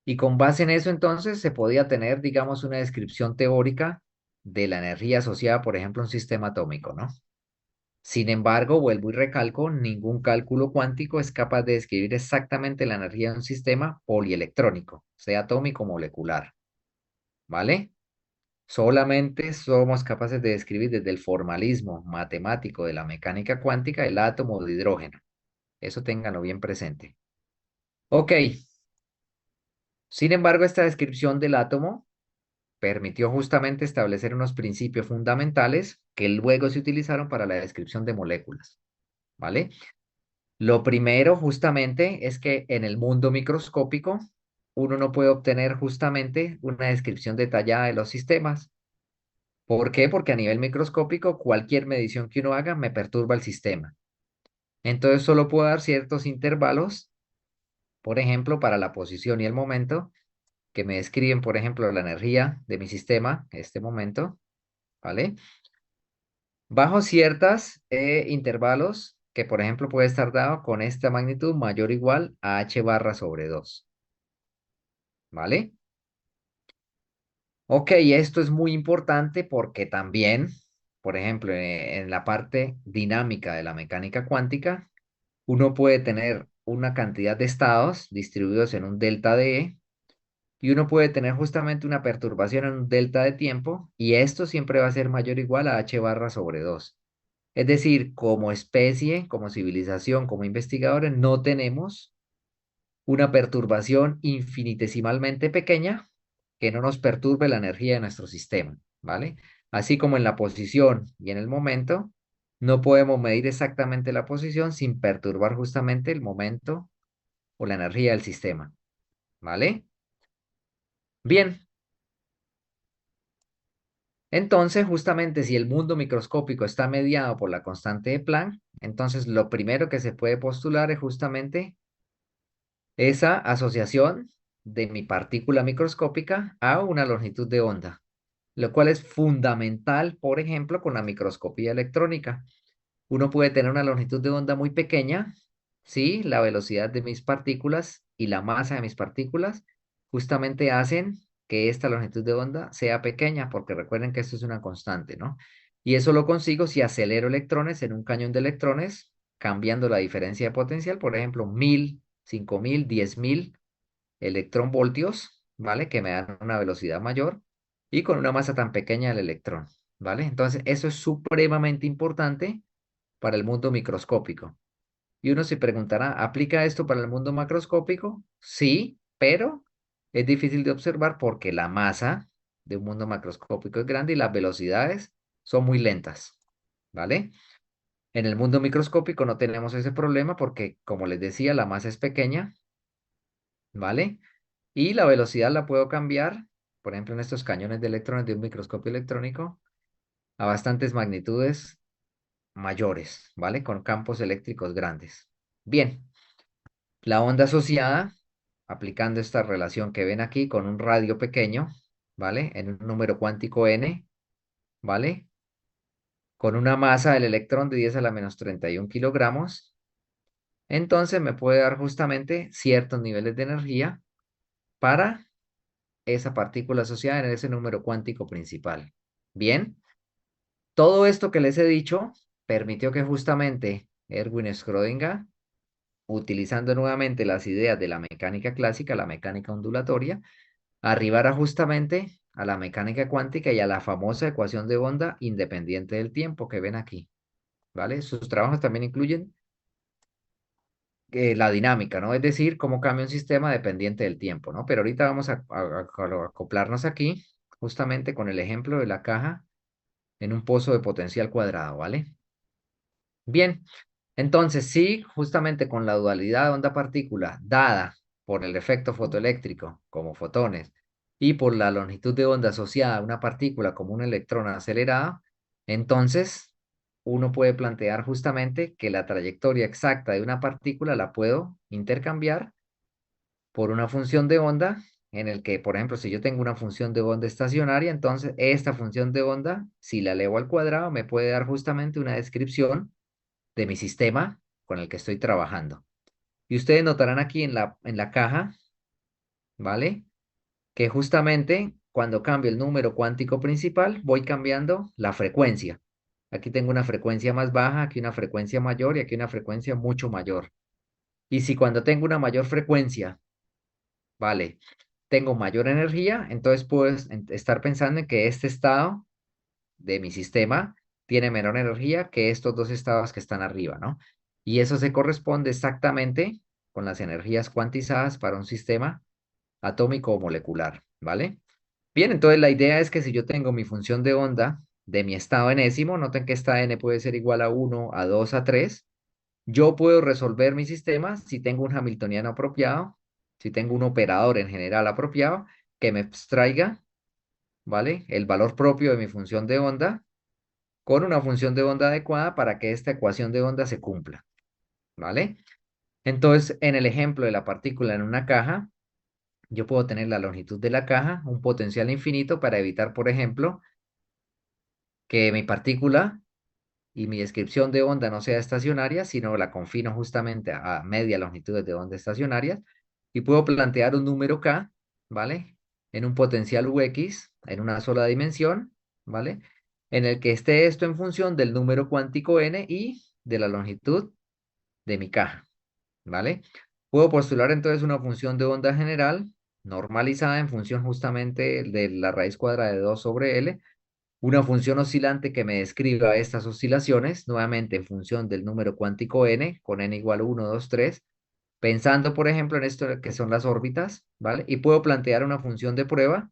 Y con base en eso, entonces, se podía tener, digamos, una descripción teórica de la energía asociada, por ejemplo, a un sistema atómico, ¿no? Sin embargo, vuelvo y recalco, ningún cálculo cuántico es capaz de describir exactamente la energía de un sistema polielectrónico, sea atómico o molecular, ¿vale? Solamente somos capaces de describir desde el formalismo matemático de la mecánica cuántica el átomo de hidrógeno. Eso ténganlo bien presente. Ok, sin embargo, esta descripción del átomo permitió justamente establecer unos principios fundamentales que luego se utilizaron para la descripción de moléculas, ¿vale? Lo primero justamente es que en el mundo microscópico uno no puede obtener justamente una descripción detallada de los sistemas. ¿Por qué? Porque a nivel microscópico cualquier medición que uno haga me perturba el sistema. Entonces solo puedo dar ciertos intervalos, por ejemplo, para la posición y el momento, que me describen, por ejemplo, la energía de mi sistema, este momento, ¿vale? Bajo ciertas intervalos que, por ejemplo, puede estar dado con esta magnitud mayor o igual a h barra sobre 2, ¿vale? Ok, esto es muy importante porque también, por ejemplo, en la parte dinámica de la mecánica cuántica, uno puede tener una cantidad de estados distribuidos en un delta de E y uno puede tener justamente una perturbación en un delta de tiempo y esto siempre va a ser mayor o igual a h barra sobre 2. Es decir, como especie, como civilización, como investigadores, no tenemos una perturbación infinitesimalmente pequeña que no nos perturbe la energía de nuestro sistema, ¿vale? Así como en la posición y en el momento, no podemos medir exactamente la posición sin perturbar justamente el momento o la energía del sistema, ¿vale? Bien, entonces justamente si el mundo microscópico está mediado por la constante de Planck, entonces lo primero que se puede postular es justamente esa asociación de mi partícula microscópica a una longitud de onda, lo cual es fundamental, por ejemplo, con la microscopía electrónica. Uno puede tener una longitud de onda muy pequeña, ¿sí? La velocidad de mis partículas y la masa de mis partículas justamente hacen que esta longitud de onda sea pequeña, porque recuerden que esto es una constante, ¿no? Y eso lo consigo si acelero electrones en un cañón de electrones, cambiando la diferencia de potencial, por ejemplo, 1000, 5000, 10.000 electronvoltios, ¿vale? Que me dan una velocidad mayor y con una masa tan pequeña del electrón, ¿vale? Entonces, eso es supremamente importante para el mundo microscópico. Y uno se preguntará, ¿aplica esto para el mundo macroscópico? Sí, pero es difícil de observar porque la masa de un mundo macroscópico es grande y las velocidades son muy lentas, ¿vale? En el mundo microscópico no tenemos ese problema porque, como les decía, la masa es pequeña, ¿vale? Y la velocidad la puedo cambiar, por ejemplo, en estos cañones de electrones de un microscopio electrónico, a bastantes magnitudes mayores, ¿vale? Con campos eléctricos grandes. Bien, la onda asociada, aplicando esta relación que ven aquí con un radio pequeño, ¿vale? En un número cuántico n, ¿vale? Con una masa del electrón de 10 a la menos 31 kilogramos, entonces me puede dar justamente ciertos niveles de energía para esa partícula asociada en ese número cuántico principal. Bien, todo esto que les he dicho permitió que justamente Erwin Schrödinger, utilizando nuevamente las ideas de la mecánica clásica, la mecánica ondulatoria, arribara justamente a la mecánica cuántica y a la famosa ecuación de onda independiente del tiempo que ven aquí, ¿vale? Sus trabajos también incluyen la dinámica, ¿no? Es decir, cómo cambia un sistema dependiente del tiempo, ¿no? Pero ahorita vamos a acoplarnos aquí justamente con el ejemplo de la caja en un pozo de potencial cuadrado, ¿vale? Bien, entonces sí, justamente con la dualidad de onda-partícula dada por el efecto fotoeléctrico, como fotones, y por la longitud de onda asociada a una partícula como un electrón acelerado, entonces uno puede plantear justamente que la trayectoria exacta de una partícula la puedo intercambiar por una función de onda en el que, por ejemplo, si yo tengo una función de onda estacionaria, entonces esta función de onda, si la elevo al cuadrado, me puede dar justamente una descripción de mi sistema con el que estoy trabajando. Y ustedes notarán aquí en la caja, ¿vale? Que justamente cuando cambio el número cuántico principal, voy cambiando la frecuencia. Aquí tengo una frecuencia más baja, aquí una frecuencia mayor y aquí una frecuencia mucho mayor. Y si cuando tengo una mayor frecuencia, ¿vale? Tengo mayor energía, entonces puedo estar pensando en que este estado de mi sistema tiene menor energía que estos dos estados que están arriba, ¿no? Y eso se corresponde exactamente con las energías cuantizadas para un sistema atómico o molecular, ¿vale? Bien, entonces la idea es que si yo tengo mi función de onda de mi estado enésimo, noten que esta n puede ser igual a 1, a 2, a 3. Yo puedo resolver mi sistema si tengo un hamiltoniano apropiado, si tengo un operador en general apropiado que me extraiga, ¿vale? El valor propio de mi función de onda con una función de onda adecuada para que esta ecuación de onda se cumpla, ¿vale? Entonces, en el ejemplo de la partícula en una caja, yo puedo tener la longitud de la caja, un potencial infinito para evitar, por ejemplo, que mi partícula y mi descripción de onda no sea estacionaria, sino la confino justamente a media longitudes de onda estacionarias y puedo plantear un número k, ¿vale? En un potencial ux en una sola dimensión, ¿vale? En el que esté esto en función del número cuántico n y de la longitud de mi caja, ¿vale? Puedo postular entonces una función de onda general normalizada en función justamente de la raíz cuadrada de 2 sobre L, una función oscilante que me describa estas oscilaciones, nuevamente en función del número cuántico n, con n igual a 1, 2, 3, pensando, por ejemplo, en esto que son las órbitas, ¿vale? Y puedo plantear una función de prueba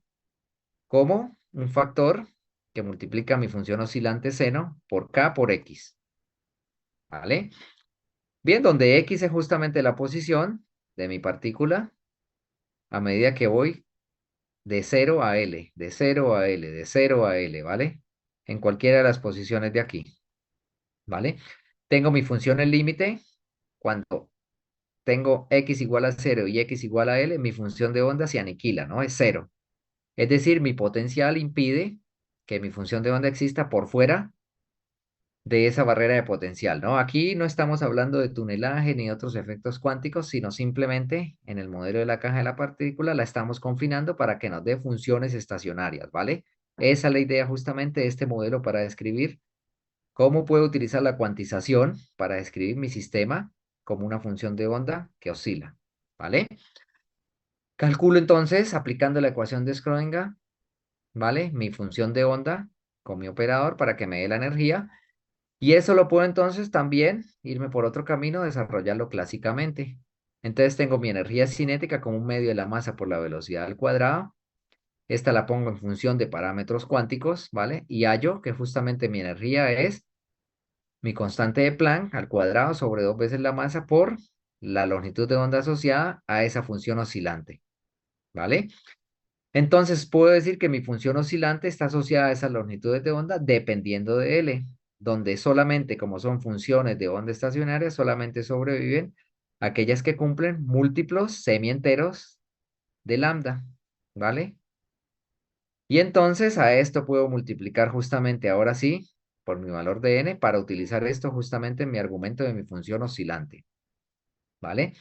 como un factor que multiplica mi función oscilante seno por k por x, ¿vale? Bien, donde x es justamente la posición de mi partícula a medida que voy de 0 a L, de 0 a L, de 0 a L, ¿vale? En cualquiera de las posiciones de aquí, ¿vale? Tengo mi función el límite. Cuando tengo x igual a 0 y x igual a L, mi función de onda se aniquila, ¿no? Es cero. Es decir, mi potencial impide que mi función de onda exista por fuera de esa barrera de potencial, ¿no? Aquí no estamos hablando de tunelaje ni otros efectos cuánticos, sino simplemente en el modelo de la caja de la partícula la estamos confinando para que nos dé funciones estacionarias, ¿vale? Esa es la idea justamente de este modelo para describir cómo puedo utilizar la cuantización para describir mi sistema como una función de onda que oscila, ¿vale? Calculo entonces, aplicando la ecuación de Schrödinger, ¿vale? Mi función de onda con mi operador para que me dé la energía. Y eso lo puedo entonces también irme por otro camino, desarrollarlo clásicamente. Entonces tengo mi energía cinética como un medio de la masa por la velocidad al cuadrado. Esta la pongo en función de parámetros cuánticos, ¿vale? Y hallo que justamente mi energía es mi constante de Planck al cuadrado sobre dos veces la masa por la longitud de onda asociada a esa función oscilante, ¿vale? Entonces puedo decir que mi función oscilante está asociada a esas longitudes de onda dependiendo de L, donde solamente como son funciones de onda estacionaria, solamente sobreviven aquellas que cumplen múltiplos semienteros de lambda, ¿vale? Y entonces a esto puedo multiplicar justamente ahora sí por mi valor de n para utilizar esto justamente en mi argumento de mi función oscilante, ¿vale?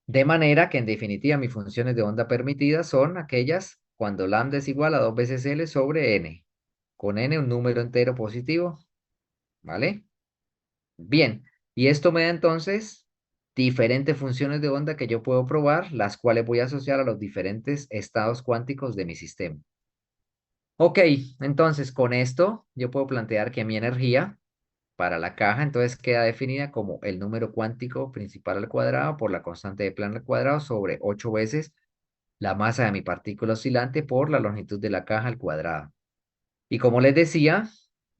De manera que en definitiva mis funciones de onda permitidas son aquellas cuando lambda es igual a 2 veces L sobre n, con n un número entero positivo, ¿vale? Bien, y esto me da entonces diferentes funciones de onda que yo puedo probar, las cuales voy a asociar a los diferentes estados cuánticos de mi sistema. Ok, entonces con esto yo puedo plantear que mi energía para la caja entonces queda definida como el número cuántico principal al cuadrado por la constante de Planck al cuadrado sobre 8 veces la masa de mi partícula oscilante por la longitud de la caja al cuadrado. Y como les decía,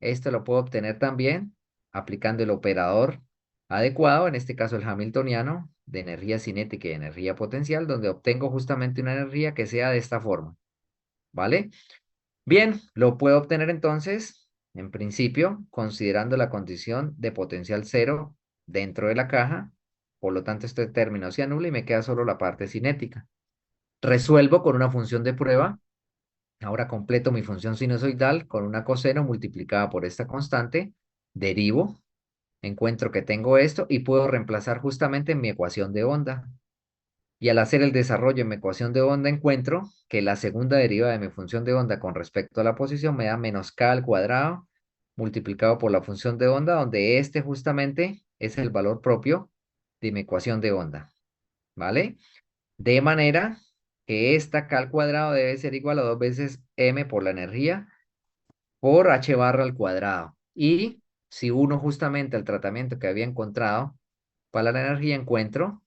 esto lo puedo obtener también aplicando el operador adecuado, en este caso el hamiltoniano, de energía cinética y energía potencial, donde obtengo justamente una energía que sea de esta forma, ¿vale? Bien, lo puedo obtener entonces, en principio, considerando la condición de potencial cero dentro de la caja, por lo tanto este término se anula y me queda solo la parte cinética. Resuelvo con una función de prueba. Ahora completo mi función sinusoidal con una coseno multiplicada por esta constante, derivo, encuentro que tengo esto y puedo reemplazar justamente en mi ecuación de onda. Y al hacer el desarrollo en mi ecuación de onda encuentro que la segunda deriva de mi función de onda con respecto a la posición me da menos k al cuadrado multiplicado por la función de onda, donde este justamente es el valor propio de mi ecuación de onda, ¿vale? De manera que esta k al cuadrado debe ser igual a 2 veces m por la energía por h barra al cuadrado. Y si uno justamente el tratamiento que había encontrado para la energía, encuentro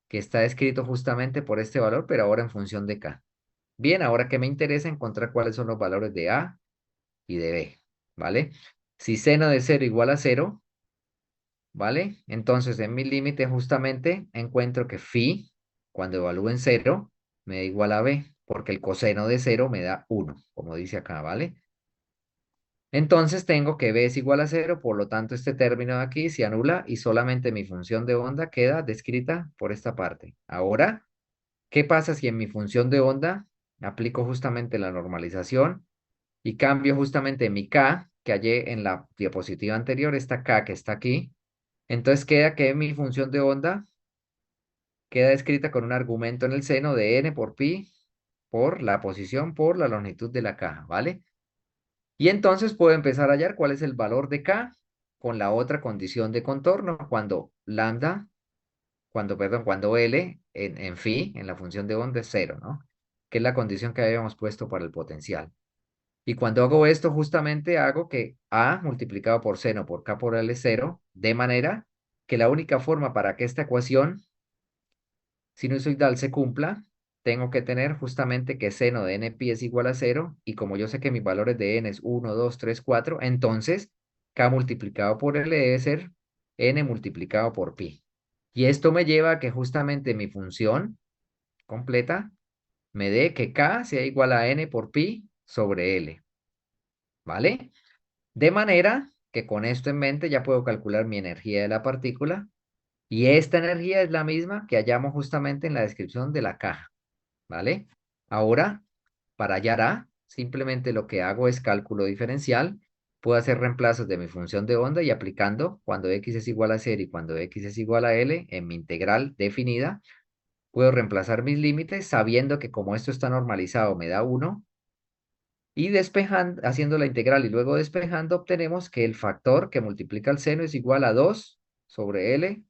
que está escrito justamente por este valor, pero ahora en función de k. Bien, ahora que me interesa encontrar cuáles son los valores de a y de b, ¿vale? Si seno de 0 igual a 0, ¿vale? Entonces en mi límite justamente encuentro que phi, cuando evalúo en 0, me da igual a b, porque el coseno de 0 me da 1, como dice acá, ¿vale? Entonces tengo que b es igual a 0, por lo tanto este término de aquí se anula y solamente mi función de onda queda descrita por esta parte. Ahora, ¿qué pasa si en mi función de onda aplico justamente la normalización y cambio justamente mi k, que hallé en la diapositiva anterior, esta k que está aquí? Entonces queda que mi función de onda queda escrita con un argumento en el seno de n por pi por la posición por la longitud de la caja, ¿vale? Y entonces puedo empezar a hallar cuál es el valor de k con la otra condición de contorno, cuando lambda, perdón, cuando L en phi, en la función de onda es cero, ¿no? Que es la condición que habíamos puesto para el potencial. Y cuando hago esto, justamente hago que A multiplicado por seno por K por L es cero, de manera que la única forma para que esta ecuación sinusoidal se cumpla, tengo que tener justamente que seno de n pi es igual a cero, y como yo sé que mis valores de n es 1, 2, 3, 4, entonces K multiplicado por L debe ser n multiplicado por pi. Y esto me lleva a que justamente mi función completa me dé que K sea igual a n por pi sobre L, ¿vale? De manera que con esto en mente ya puedo calcular mi energía de la partícula y esta energía es la misma que hallamos justamente en la descripción de la caja, ¿vale? Ahora, para hallar A, simplemente lo que hago es cálculo diferencial. Puedo hacer reemplazos de mi función de onda y aplicando cuando x es igual a 0 y cuando x es igual a L en mi integral definida, puedo reemplazar mis límites sabiendo que como esto está normalizado me da 1 y despejando, haciendo la integral y luego despejando obtenemos que el factor que multiplica el seno es igual a 2 sobre L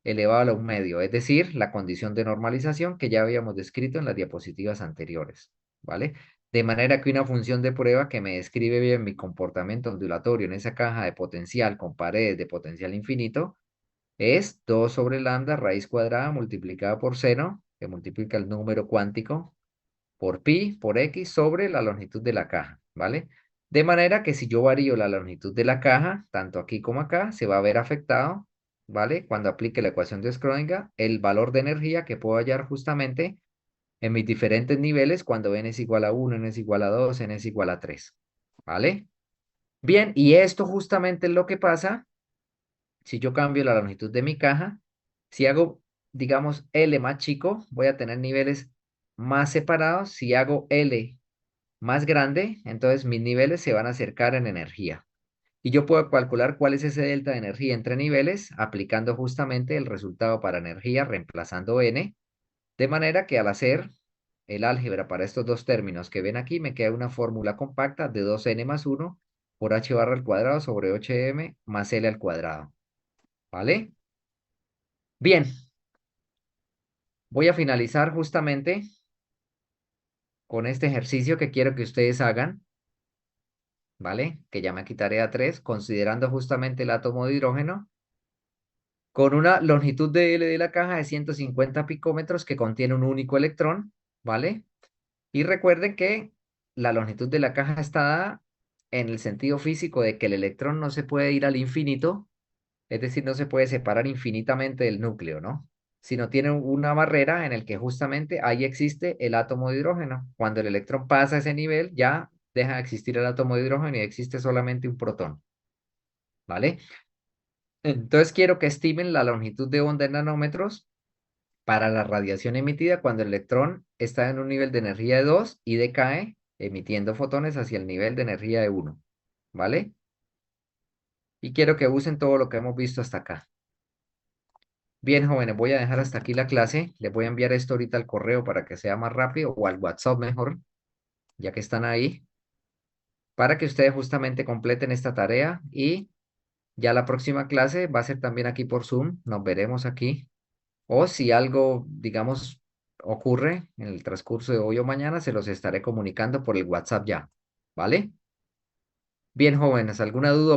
elevado a la 1/2, es decir, la condición de normalización que ya habíamos descrito en las diapositivas anteriores, ¿vale? De manera que una función de prueba que me describe bien mi comportamiento ondulatorio en esa caja de potencial con paredes de potencial infinito es 2 sobre lambda raíz cuadrada multiplicada por seno, que multiplica el número cuántico, por pi, por x sobre la longitud de la caja, ¿vale? De manera que si yo varío la longitud de la caja, tanto aquí como acá, se va a ver afectado, ¿vale? Cuando aplique la ecuación de Schrödinger, el valor de energía que puedo hallar justamente en mis diferentes niveles cuando n es igual a 1, n es igual a 2, n es igual a 3, ¿vale? Bien, y esto justamente es lo que pasa si yo cambio la longitud de mi caja. Si hago, digamos, L más chico, voy a tener niveles más separados. Si hago L más grande, entonces mis niveles se van a acercar en energía. Y yo puedo calcular cuál es ese delta de energía entre niveles aplicando justamente el resultado para energía reemplazando n, de manera que al hacer el álgebra para estos dos términos que ven aquí, me queda una fórmula compacta de 2n más 1 por h barra al cuadrado sobre 8m más l al cuadrado. ¿Vale? Bien, voy a finalizar justamente con este ejercicio que quiero que ustedes hagan. ¿Vale? Que ya me quitaré a 3, considerando justamente el átomo de hidrógeno, con una longitud de L de la caja de 150 picómetros que contiene un único electrón, ¿vale? Y recuerden que la longitud de la caja está dada en el sentido físico de que el electrón no se puede ir al infinito, Es decir, no se puede separar infinitamente del núcleo, ¿no? Sino tiene una barrera en el que justamente ahí existe el átomo de hidrógeno. Cuando el electrón pasa ese nivel, ya deja de existir el átomo de hidrógeno y existe solamente un protón, ¿vale? Entonces quiero que estimen la longitud de onda en nanómetros para la radiación emitida cuando el electrón está en un nivel de energía de 2 y decae emitiendo fotones hacia el nivel de energía de 1, ¿vale? Y quiero que usen todo lo que hemos visto hasta acá. Bien, jóvenes, voy a dejar hasta aquí la clase. Les voy a enviar esto ahorita al correo para que sea más rápido o al WhatsApp mejor, ya que están ahí, para que ustedes justamente completen esta tarea y ya la próxima clase va a ser también aquí por Zoom. Nos veremos aquí. O si algo, digamos, ocurre en el transcurso de hoy o mañana, se los estaré comunicando por el WhatsApp ya. ¿Vale? Bien, jóvenes, ¿alguna duda?